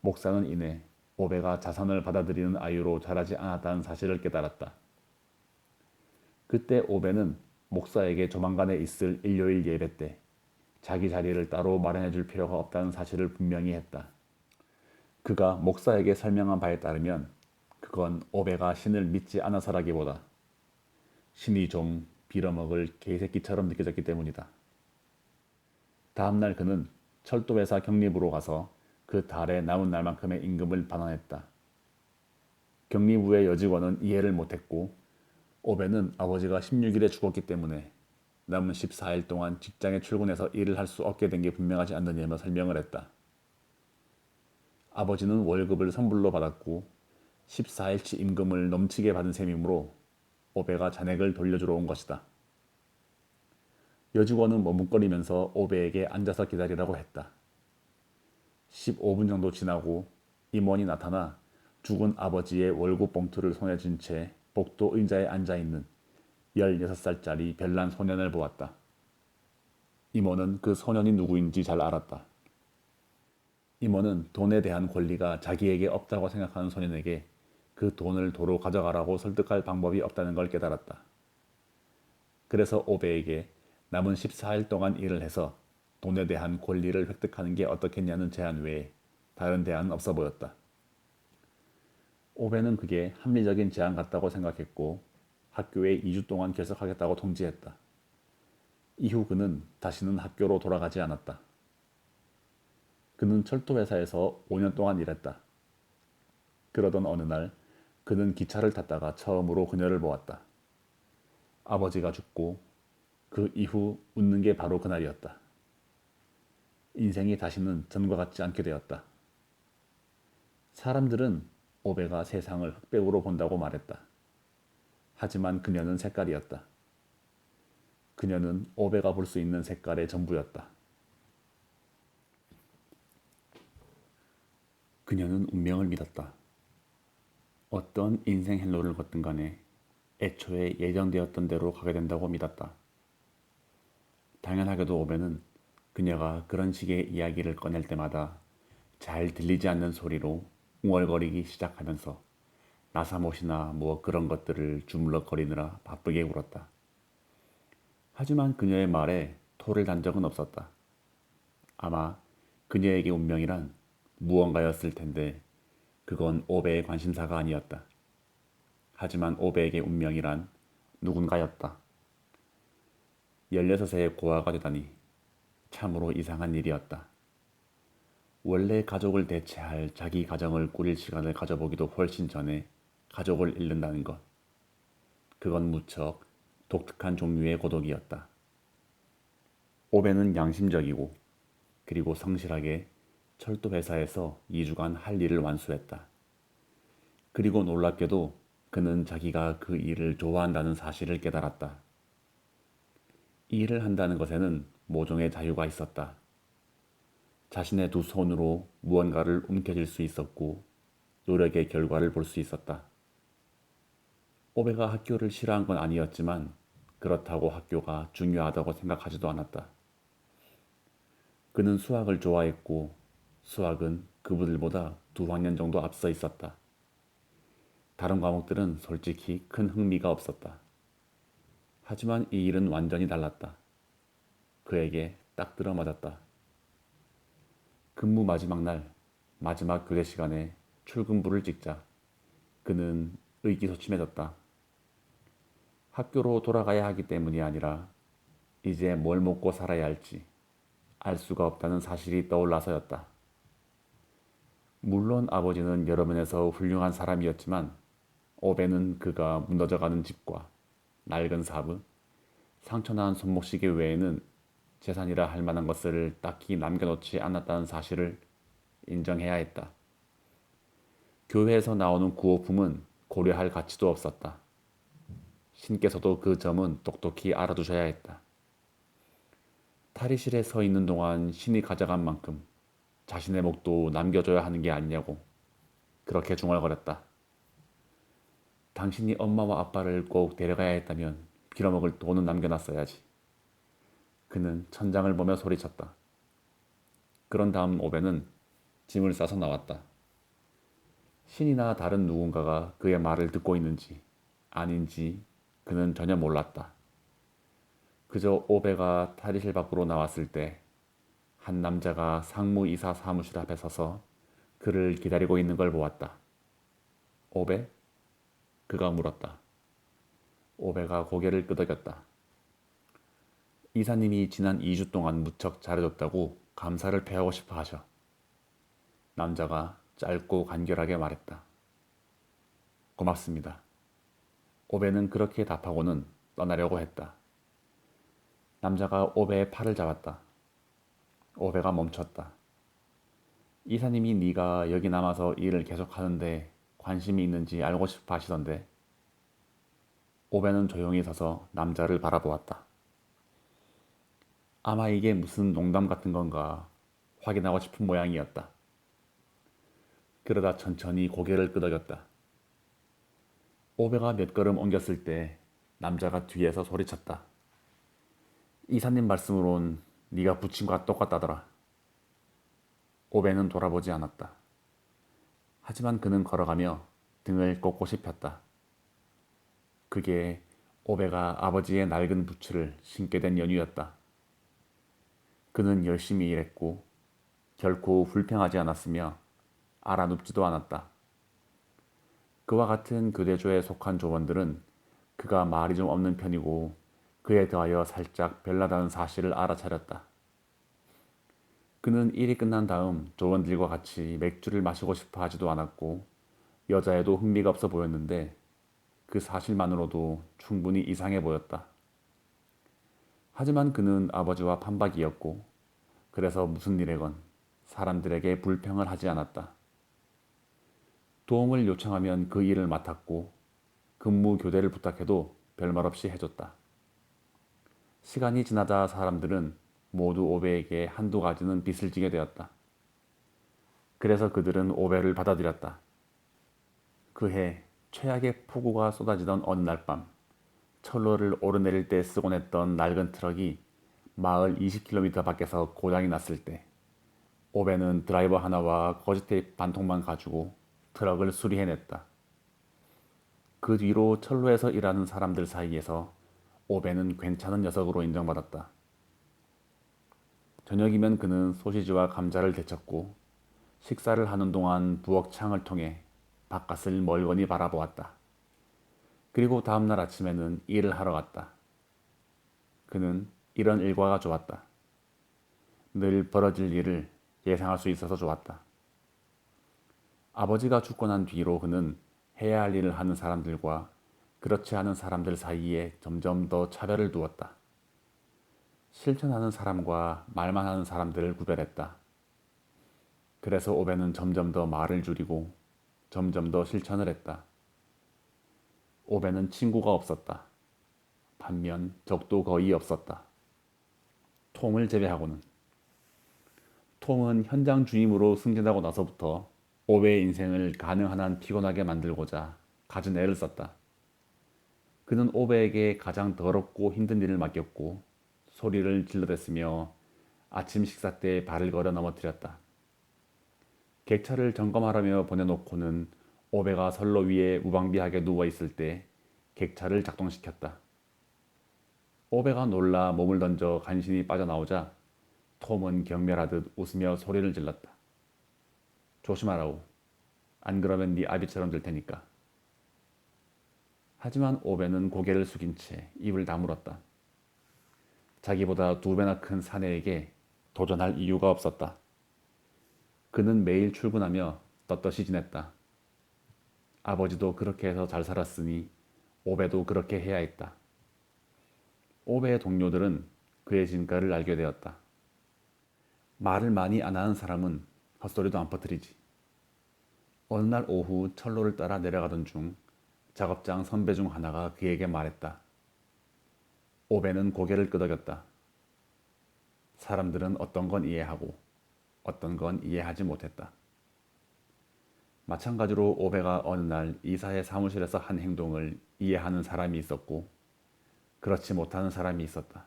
목사는 이내 오베가 자선을 받아들이는 아이로 자라지 않았다는 사실을 깨달았다. 그때 오베는 목사에게 조만간에 있을 일요일 예배 때 자기 자리를 따로 마련해 줄 필요가 없다는 사실을 분명히 했다. 그가 목사에게 설명한 바에 따르면 그건 오베가 신을 믿지 않아서라기보다 신이 좀 빌어먹을 개새끼처럼 느껴졌기 때문이다. 다음날 그는 철도회사 경리부로 가서 그 달에 남은 날만큼의 임금을 반환했다. 격리부의 여직원은 이해를 못했고 오베는 아버지가 16일에 죽었기 때문에 남은 14일 동안 직장에 출근해서 일을 할 수 없게 된 게 분명하지 않느냐며 설명을 했다. 아버지는 월급을 선불로 받았고 14일치 임금을 넘치게 받은 셈이므로 오베가 잔액을 돌려주러 온 것이다. 여직원은 머뭇거리면서 오베에게 앉아서 기다리라고 했다. 15분 정도 지나고 임원이 나타나 죽은 아버지의 월급 봉투를 손에 쥔 채 복도 의자에 앉아있는 16살짜리 별난 소년을 보았다. 임원은 그 소년이 누구인지 잘 알았다. 임원은 돈에 대한 권리가 자기에게 없다고 생각하는 소년에게 그 돈을 도로 가져가라고 설득할 방법이 없다는 걸 깨달았다. 그래서 오베에게 남은 14일 동안 일을 해서 돈에 대한 권리를 획득하는 게 어떻겠냐는 제안 외에 다른 대안은 없어 보였다. 오베는 그게 합리적인 제안 같다고 생각했고 학교에 2주 동안 결석하겠다고 통지했다. 이후 그는 다시는 학교로 돌아가지 않았다. 그는 철도회사에서 5년 동안 일했다. 그러던 어느 날 그는 기차를 탔다가 처음으로 그녀를 보았다. 아버지가 죽고 그 이후 웃는 게 바로 그날이었다. 인생이 다시는 전과 같지 않게 되었다. 사람들은 오베가 세상을 흑백으로 본다고 말했다. 하지만 그녀는 색깔이었다. 그녀는 오베가 볼 수 있는 색깔의 전부였다. 그녀는 운명을 믿었다. 어떤 인생 헬로를 걷든 간에 애초에 예정되었던 대로 가게 된다고 믿었다. 당연하게도 오베는 그녀가 그런 식의 이야기를 꺼낼 때마다 잘 들리지 않는 소리로 웅얼거리기 시작하면서 나사못이나 뭐 그런 것들을 주물럭거리느라 바쁘게 울었다. 하지만 그녀의 말에 토를 단 적은 없었다. 아마 그녀에게 운명이란 무언가였을 텐데 그건 오베의 관심사가 아니었다. 하지만 오베에게 운명이란 누군가였다. 16세의 고아가 되다니 참으로 이상한 일이었다. 원래 가족을 대체할 자기 가정을 꾸릴 시간을 가져보기도 훨씬 전에 가족을 잃는다는 것. 그건 무척 독특한 종류의 고독이었다. 오베는 양심적이고 그리고 성실하게 철도 회사에서 2주간 할 일을 완수했다. 그리고 놀랍게도 그는 자기가 그 일을 좋아한다는 사실을 깨달았다. 일을 한다는 것에는 모종의 자유가 있었다. 자신의 두 손으로 무언가를 움켜쥘 수 있었고 노력의 결과를 볼 수 있었다. 오베가 학교를 싫어한 건 아니었지만 그렇다고 학교가 중요하다고 생각하지도 않았다. 그는 수학을 좋아했고 수학은 그분들보다 2학년 정도 앞서 있었다. 다른 과목들은 솔직히 큰 흥미가 없었다. 하지만 이 일은 완전히 달랐다. 그에게 딱 들어맞았다. 근무 마지막 날, 마지막 교대 시간에 출근부를 찍자 그는 의기소침해졌다. 학교로 돌아가야 하기 때문이 아니라 이제 뭘 먹고 살아야 할지 알 수가 없다는 사실이 떠올라서였다. 물론 아버지는 여러 면에서 훌륭한 사람이었지만 오베는 그가 무너져가는 집과 낡은 사부, 상처난 손목시계 외에는 재산이라 할 만한 것을 딱히 남겨놓지 않았다는 사실을 인정해야 했다. 교회에서 나오는 구호품은 고려할 가치도 없었다. 신께서도 그 점은 똑똑히 알아두셔야 했다. 탈의실에 서 있는 동안 신이 가져간 만큼 자신의 몫도 남겨줘야 하는 게 아니냐고 그렇게 중얼거렸다. 당신이 엄마와 아빠를 꼭 데려가야 했다면 빌어먹을 돈은 남겨놨어야지. 그는 천장을 보며 소리쳤다. 그런 다음 오베는 짐을 싸서 나왔다. 신이나 다른 누군가가 그의 말을 듣고 있는지 아닌지 그는 전혀 몰랐다. 그저 오베가 탈의실 밖으로 나왔을 때 한 남자가 상무이사 사무실 앞에 서서 그를 기다리고 있는 걸 보았다. 오베? 그가 물었다. 오베가 고개를 끄덕였다. 이사님이 지난 2주 동안 무척 잘해줬다고 감사를 표하고 싶어 하셔. 남자가 짧고 간결하게 말했다. 고맙습니다. 오베는 그렇게 답하고는 떠나려고 했다. 남자가 오베의 팔을 잡았다. 오베가 멈췄다. 이사님이 네가 여기 남아서 일을 계속하는데 관심이 있는지 알고 싶어 하시던데. 오베는 조용히 서서 남자를 바라보았다. 아마 이게 무슨 농담 같은 건가 확인하고 싶은 모양이었다. 그러다 천천히 고개를 끄덕였다. 오베가 몇 걸음 옮겼을 때 남자가 뒤에서 소리쳤다. 이사님 말씀으론 네가 부친과 똑같다더라. 오베는 돌아보지 않았다. 하지만 그는 걸어가며 등을 꼿꼿이 폈다. 그게 오베가 아버지의 낡은 부츠를 신게 된 연유였다. 그는 열심히 일했고 결코 불평하지 않았으며 알아눕지도 않았다. 그와 같은 교대조에 속한 조원들은 그가 말이 좀 없는 편이고 그에 더하여 살짝 별나다는 사실을 알아차렸다. 그는 일이 끝난 다음 조원들과 같이 맥주를 마시고 싶어 하지도 않았고 여자에도 흥미가 없어 보였는데 그 사실만으로도 충분히 이상해 보였다. 하지만 그는 아버지와 판박이었고 그래서 무슨 일에건 사람들에게 불평을 하지 않았다. 도움을 요청하면 그 일을 맡았고 근무 교대를 부탁해도 별말 없이 해줬다. 시간이 지나자 사람들은 모두 오베에게 한두 가지는 빚을 지게 되었다. 그래서 그들은 오베를 받아들였다. 그해 최악의 폭우가 쏟아지던 어느 날 밤 철로를 오르내릴 때 쓰곤 했던 낡은 트럭이 마을 20km 밖에서 고장이 났을 때 오베는 드라이버 하나와 거즈테이프 반 통만 가지고 트럭을 수리해냈다. 그 뒤로 철로에서 일하는 사람들 사이에서 오베는 괜찮은 녀석으로 인정받았다. 저녁이면 그는 소시지와 감자를 데쳤고 식사를 하는 동안 부엌 창을 통해 바깥을 멀거니 바라보았다. 그리고 다음날 아침에는 일을 하러 갔다. 그는 이런 일과가 좋았다. 늘 벌어질 일을 예상할 수 있어서 좋았다. 아버지가 죽고 난 뒤로 그는 해야 할 일을 하는 사람들과 그렇지 않은 사람들 사이에 점점 더 차별을 두었다. 실천하는 사람과 말만 하는 사람들을 구별했다. 그래서 오베는 점점 더 말을 줄이고 점점 더 실천을 했다. 오베는 친구가 없었다. 반면 적도 거의 없었다. 톰을 제외하고는. 톰은 현장 주임으로 승진하고 나서부터 오베의 인생을 가능한 한 피곤하게 만들고자 갖은 애를 썼다. 그는 오베에게 가장 더럽고 힘든 일을 맡겼고 소리를 질러댔으며 아침 식사 때 발을 걸어 넘어뜨렸다. 객차를 점검하라며 보내놓고는 오베가 선로 위에 무방비하게 누워있을 때 객차를 작동시켰다. 오베가 놀라 몸을 던져 간신히 빠져나오자 톰은 경멸하듯 웃으며 소리를 질렀다. 조심하라고. 안 그러면 네 아비처럼 될 테니까. 하지만 오베는 고개를 숙인 채 입을 다물었다. 자기보다 2배나 큰 사내에게 도전할 이유가 없었다. 그는 매일 출근하며 떳떳이 지냈다. 아버지도 그렇게 해서 잘 살았으니 오베도 그렇게 해야 했다. 오베의 동료들은 그의 진가를 알게 되었다. 말을 많이 안 하는 사람은 헛소리도 안 퍼뜨리지. 어느 날 오후 철로를 따라 내려가던 중 작업장 선배 중 하나가 그에게 말했다. 오베는 고개를 끄덕였다. 사람들은 어떤 건 이해하고 어떤 건 이해하지 못했다. 마찬가지로 오베가 어느 날 이사의 사무실에서 한 행동을 이해하는 사람이 있었고 그렇지 못하는 사람이 있었다.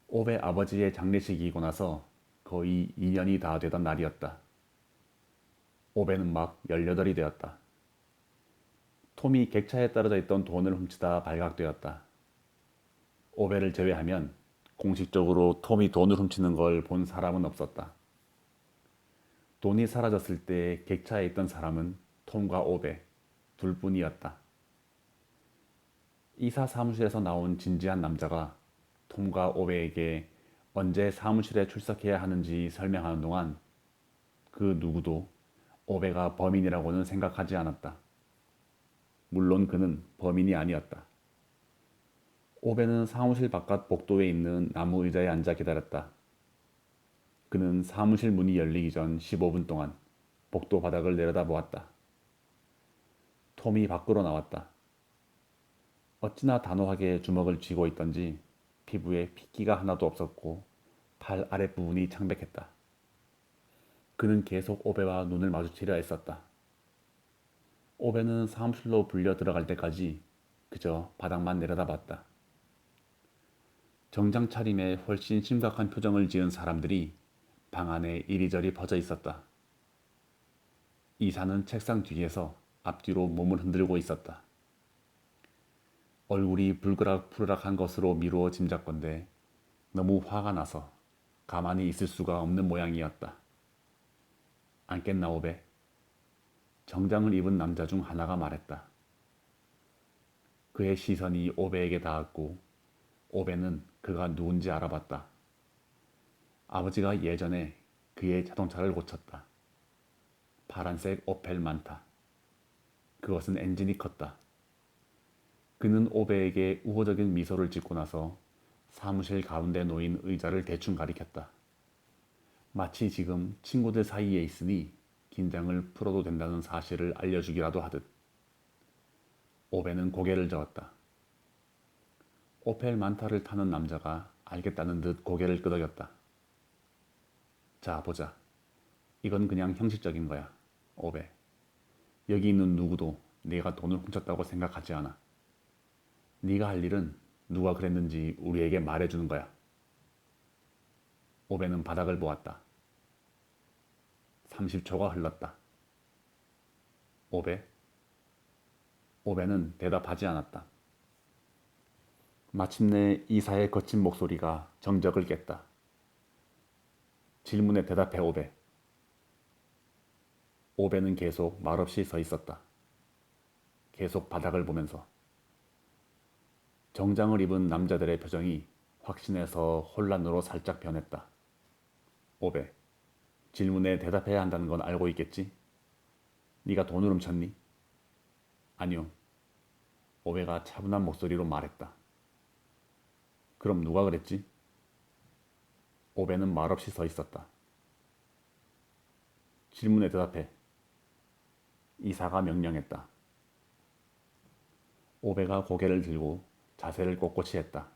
오베 아버지의 장례식이고 나서 거의 2년이 다 되던 날이었다. 오베는 막 18이 되었다. 톰이 객차에 떨어져 있던 돈을 훔치다 발각되었다. 오베를 제외하면 공식적으로 톰이 돈을 훔치는 걸 본 사람은 없었다. 돈이 사라졌을 때 객차에 있던 사람은 톰과 오베 둘뿐이었다. 이사 사무실에서 나온 진지한 남자가 톰과 오베에게 언제 사무실에 출석해야 하는지 설명하는 동안 그 누구도 오베가 범인이라고는 생각하지 않았다. 물론 그는 범인이 아니었다. 오베는 사무실 바깥 복도에 있는 나무 의자에 앉아 기다렸다. 그는 사무실 문이 열리기 전 15분 동안 복도 바닥을 내려다보았다. 톰이 밖으로 나왔다. 어찌나 단호하게 주먹을 쥐고 있던지 피부에 핏기가 하나도 없었고 팔 아랫부분이 창백했다. 그는 계속 오베와 눈을 마주치려 했었다. 오베는 사무실로 불려 들어갈 때까지 그저 바닥만 내려다봤다. 정장 차림에 훨씬 심각한 표정을 지은 사람들이 방 안에 이리저리 퍼져 있었다. 이사는 책상 뒤에서 앞뒤로 몸을 흔들고 있었다. 얼굴이 불그락푸르락한 것으로 미루어 짐작건대 너무 화가 나서 가만히 있을 수가 없는 모양이었다. 안 깼나 오베? 정장을 입은 남자 중 하나가 말했다. 그의 시선이 오베에게 닿았고 오베는 그가 누군지 알아봤다. 아버지가 예전에 그의 자동차를 고쳤다. 파란색 오펠 만타. 그것은 엔진이 컸다. 그는 오베에게 우호적인 미소를 짓고 나서 사무실 가운데 놓인 의자를 대충 가리켰다. 마치 지금 친구들 사이에 있으니 긴장을 풀어도 된다는 사실을 알려주기라도 하듯. 오베는 고개를 저었다. 오펠 만타를 타는 남자가 알겠다는 듯 고개를 끄덕였다. 자, 보자. 이건 그냥 형식적인 거야, 오베. 여기 있는 누구도 네가 돈을 훔쳤다고 생각하지 않아. 네가 할 일은 누가 그랬는지 우리에게 말해주는 거야. 오베는 바닥을 보았다. 30초가 흘렀다. 오베? 오베는 대답하지 않았다. 마침내 이사의 거친 목소리가 정적을 깼다. 질문에 대답해 오베. 오베는 계속 말없이 서 있었다. 계속 바닥을 보면서. 정장을 입은 남자들의 표정이 확신에서 혼란으로 살짝 변했다. 오베, 질문에 대답해야 한다는 건 알고 있겠지? 네가 돈을 훔쳤니? 아니요. 오베가 차분한 목소리로 말했다. 그럼 누가 그랬지? 오베는 말없이 서 있었다. 질문에 대답해. 이사가 명령했다. 오베가 고개를 들고 자세를 꼿꼿이 했다.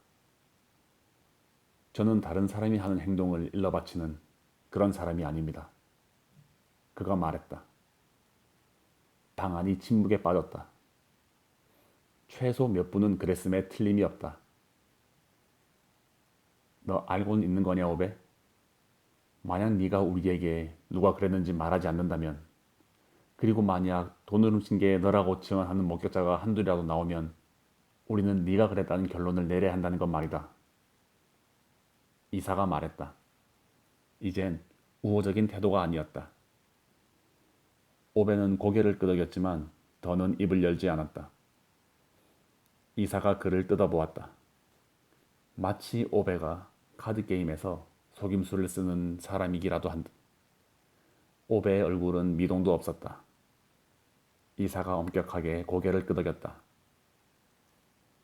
저는 다른 사람이 하는 행동을 일러바치는 그런 사람이 아닙니다. 그가 말했다. 방 안이 침묵에 빠졌다. 최소 몇 분은 그랬음에 틀림이 없다. 너 알고는 있는 거냐, 오베? 만약 네가 우리에게 누가 그랬는지 말하지 않는다면, 그리고 만약 돈을 훔친 게 너라고 증언하는 목격자가 한둘이라도 나오면 우리는 네가 그랬다는 결론을 내려야 한다는 것 말이다. 이사가 말했다. 이젠 우호적인 태도가 아니었다. 오베는 고개를 끄덕였지만 더는 입을 열지 않았다. 이사가 그를 뜯어보았다. 마치 오베가 카드게임에서 속임수를 쓰는 사람이기라도 한 듯. 오베의 얼굴은 미동도 없었다. 이사가 엄격하게 고개를 끄덕였다.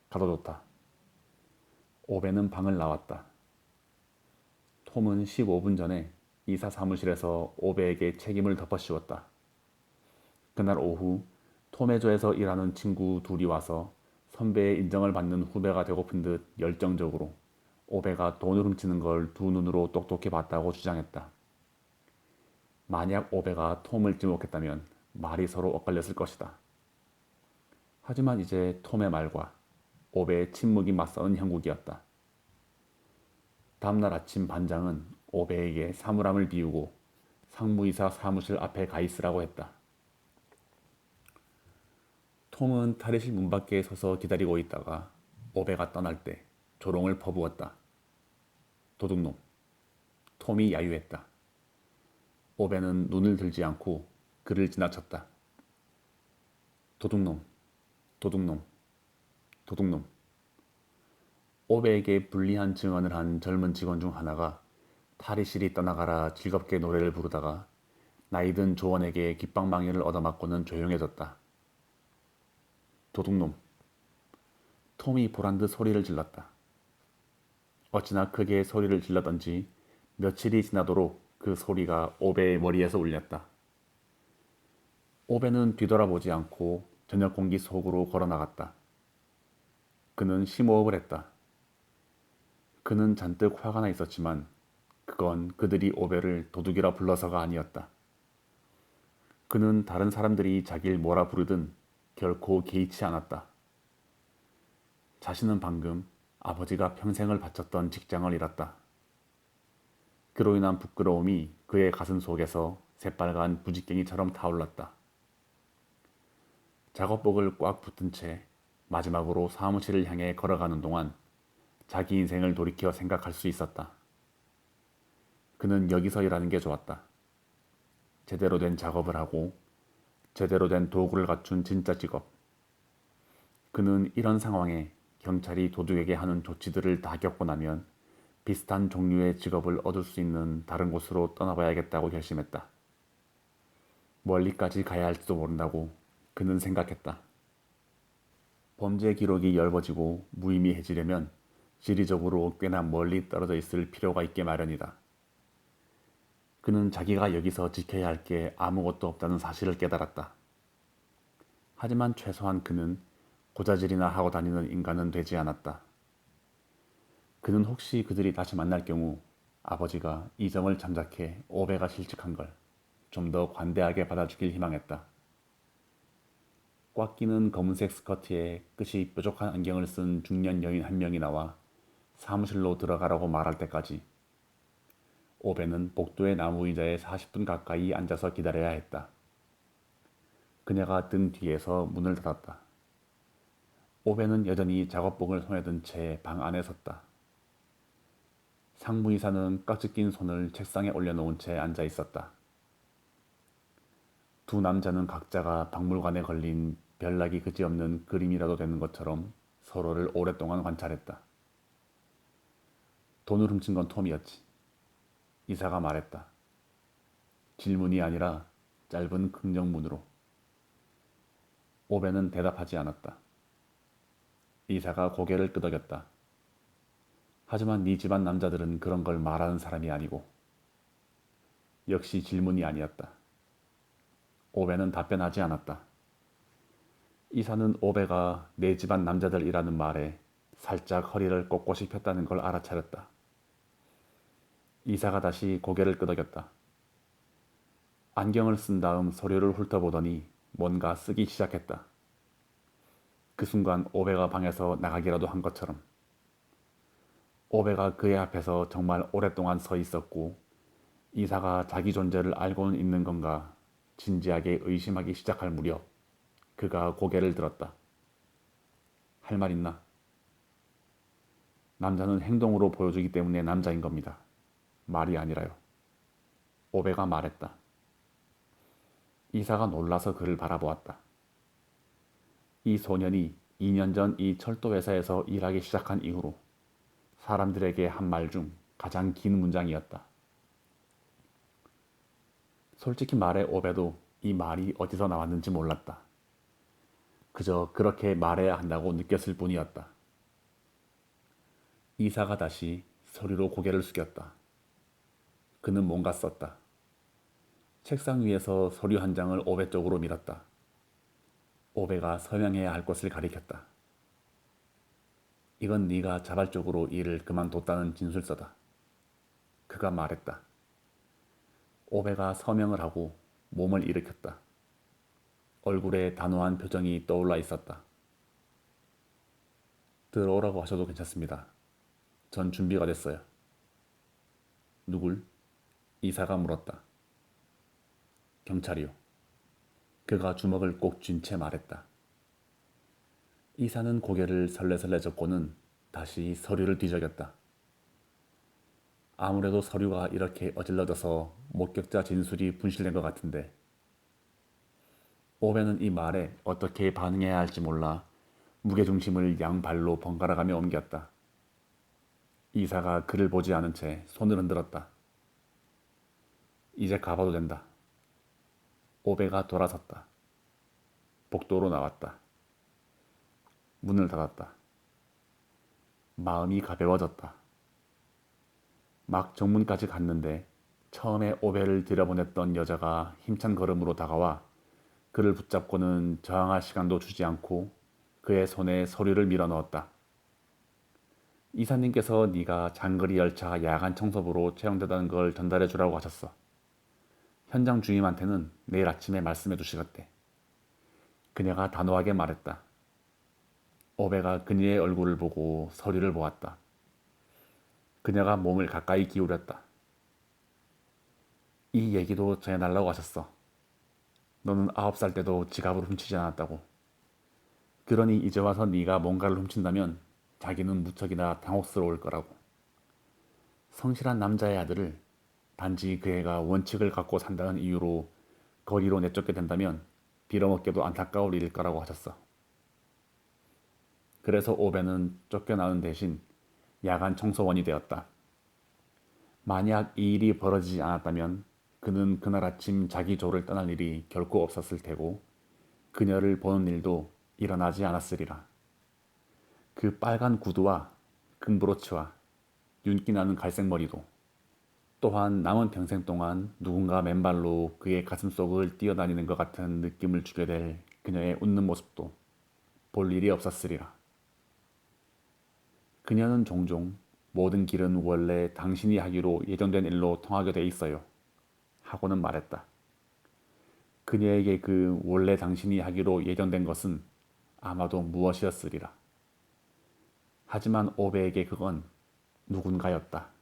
가둬뒀다. 오베는 방을 나왔다. 톰은 15분 전에 이사 사무실에서 오베에게 책임을 덮어씌웠다. 그날 오후 톰의 조에서 일하는 친구 둘이 와서 선배의 인정을 받는 후배가 되고픈 듯 열정적으로 오베가 돈을 훔치는 걸 두 눈으로 똑똑히 봤다고 주장했다. 만약 오베가 톰을 지목했다면 말이 서로 엇갈렸을 것이다. 하지만 이제 톰의 말과 오베의 침묵이 맞서는 형국이었다. 다음날 아침 반장은 오베에게 사물함을 비우고 상무이사 사무실 앞에 가 있으라고 했다. 톰은 탈의실 문 밖에 서서 기다리고 있다가 오베가 떠날 때 조롱을 퍼부었다. 도둑놈. 톰이 야유했다. 오베는 눈을 들지 않고 그를 지나쳤다. 도둑놈, 도둑놈, 도둑놈. 오베에게 불리한 증언을 한 젊은 직원 중 하나가 탈의실이 떠나가라 즐겁게 노래를 부르다가 나이든 조원에게 깃방망이를 얻어맞고는 조용해졌다. 도둑놈. 톰이 보란듯 소리를 질렀다. 어찌나 크게 소리를 질렀던지 며칠이 지나도록 그 소리가 오베의 머리에서 울렸다. 오베는 뒤돌아보지 않고 저녁 공기 속으로 걸어나갔다. 그는 심호흡을 했다. 그는 잔뜩 화가 나 있었지만 그건 그들이 오베를 도둑이라 불러서가 아니었다. 그는 다른 사람들이 자기를 뭐라 부르든 결코 개의치 않았다. 자신은 방금 아버지가 평생을 바쳤던 직장을 잃었다. 그로 인한 부끄러움이 그의 가슴 속에서 새빨간 부직갱이처럼 타올랐다. 작업복을 꽉 붙은 채 마지막으로 사무실을 향해 걸어가는 동안 자기 인생을 돌이켜 생각할 수 있었다. 그는 여기서 일하는 게 좋았다. 제대로 된 작업을 하고 제대로 된 도구를 갖춘 진짜 직업. 그는 이런 상황에 경찰이 도둑에게 하는 조치들을 다 겪고 나면 비슷한 종류의 직업을 얻을 수 있는 다른 곳으로 떠나봐야겠다고 결심했다. 멀리까지 가야 할지도 모른다고 그는 생각했다. 범죄 기록이 엷어지고 무의미해지려면 지리적으로 꽤나 멀리 떨어져 있을 필요가 있게 마련이다. 그는 자기가 여기서 지켜야 할 게 아무것도 없다는 사실을 깨달았다. 하지만 최소한 그는 고자질이나 하고 다니는 인간은 되지 않았다. 그는 혹시 그들이 다시 만날 경우 아버지가 이 점을 잠작해 오베가 실직한 걸 좀 더 관대하게 받아주길 희망했다. 꽉 끼는 검은색 스커트에 끝이 뾰족한 안경을 쓴 중년 여인 한 명이 나와 사무실로 들어가라고 말할 때까지 오베는 복도의 나무 의자에 40분 가까이 앉아서 기다려야 했다. 그녀가 등 뒤에서 문을 닫았다. 오베는 여전히 작업복을 손에 든 채 방 안에 섰다. 상무이사는 깍지 낀 손을 책상에 올려놓은 채 앉아 있었다. 두 남자는 각자가 박물관에 걸린 별나기 그지없는 그림이라도 되는 것처럼 서로를 오랫동안 관찰했다. 돈을 훔친 건 톰이었지. 이사가 말했다. 질문이 아니라 짧은 긍정문으로. 오베는 대답하지 않았다. 이사가 고개를 끄덕였다. 하지만 네 집안 남자들은 그런 걸 말하는 사람이 아니고. 역시 질문이 아니었다. 오베는 답변하지 않았다. 이사는 오베가 내 집안 남자들이라는 말에 살짝 허리를 꼿꼿이 폈다는 걸 알아차렸다. 이사가 다시 고개를 끄덕였다. 안경을 쓴 다음 서류를 훑어보더니 뭔가 쓰기 시작했다. 그 순간 오베가 방에서 나가기라도 한 것처럼. 오베가 그의 앞에서 정말 오랫동안 서 있었고 이사가 자기 존재를 알고는 있는 건가 진지하게 의심하기 시작할 무렵 그가 고개를 들었다. 할 말 있나? 남자는 행동으로 보여주기 때문에 남자인 겁니다. 말이 아니라요. 오베가 말했다. 이사가 놀라서 그를 바라보았다. 이 소년이 2년 전 이 철도 회사에서 일하기 시작한 이후로 사람들에게 한 말 중 가장 긴 문장이었다. 솔직히 말해 오베도 이 말이 어디서 나왔는지 몰랐다. 그저 그렇게 말해야 한다고 느꼈을 뿐이었다. 이사가 다시 서류로 고개를 숙였다. 그는 뭔가 썼다. 책상 위에서 서류 한 장을 오베 쪽으로 밀었다. 오베가 서명해야 할 곳을 가리켰다. 이건 네가 자발적으로 일을 그만뒀다는 진술서다. 그가 말했다. 오베가 서명을 하고 몸을 일으켰다. 얼굴에 단호한 표정이 떠올라 있었다. 들어오라고 하셔도 괜찮습니다. 전 준비가 됐어요. 누굴? 이사가 물었다. 경찰이요. 그가 주먹을 꼭 쥔 채 말했다. 이사는 고개를 설레설레 젓고는 다시 서류를 뒤적였다. 아무래도 서류가 이렇게 어질러져서 목격자 진술이 분실된 것 같은데. 오베는 이 말에 어떻게 반응해야 할지 몰라 무게중심을 양발로 번갈아가며 옮겼다. 이사가 그를 보지 않은 채 손을 흔들었다. 이제 가봐도 된다. 오베가 돌아섰다. 복도로 나왔다. 문을 닫았다. 마음이 가벼워졌다. 막 정문까지 갔는데 처음에 오베를 들여보냈던 여자가 힘찬 걸음으로 다가와 그를 붙잡고는 저항할 시간도 주지 않고 그의 손에 서류를 밀어넣었다. 이사님께서 네가 장거리 열차 야간 청소부로 채용되다는 걸 전달해 주라고 하셨어. 현장 주임한테는 내일 아침에 말씀해 주시겠대. 그녀가 단호하게 말했다. 오베가 그녀의 얼굴을 보고 서류를 보았다. 그녀가 몸을 가까이 기울였다. 이 얘기도 전해달라고 하셨어. 너는 9살 때도 지갑을 훔치지 않았다고. 그러니 이제 와서 네가 뭔가를 훔친다면 자기는 무척이나 당혹스러울 거라고. 성실한 남자의 아들을 단지 그 애가 원칙을 갖고 산다는 이유로 거리로 내쫓게 된다면 빌어먹게도 안타까울 일일 거라고 하셨어. 그래서 오베는 쫓겨나는 대신 야간 청소원이 되었다. 만약 이 일이 벌어지지 않았다면 그는 그날 아침 자기 조를 떠날 일이 결코 없었을 테고 그녀를 보는 일도 일어나지 않았으리라. 그 빨간 구두와 금브로치와 윤기나는 갈색머리도 또한 남은 평생 동안 누군가 맨발로 그의 가슴속을 뛰어다니는 것 같은 느낌을 주게 될 그녀의 웃는 모습도 볼 일이 없었으리라. 그녀는 종종 모든 길은 원래 당신이 하기로 예정된 일로 통하게 돼 있어요. 하고는 말했다. 그녀에게 그 원래 당신이 하기로 예정된 것은 아마도 무엇이었으리라. 하지만 오베에게 그건 누군가였다.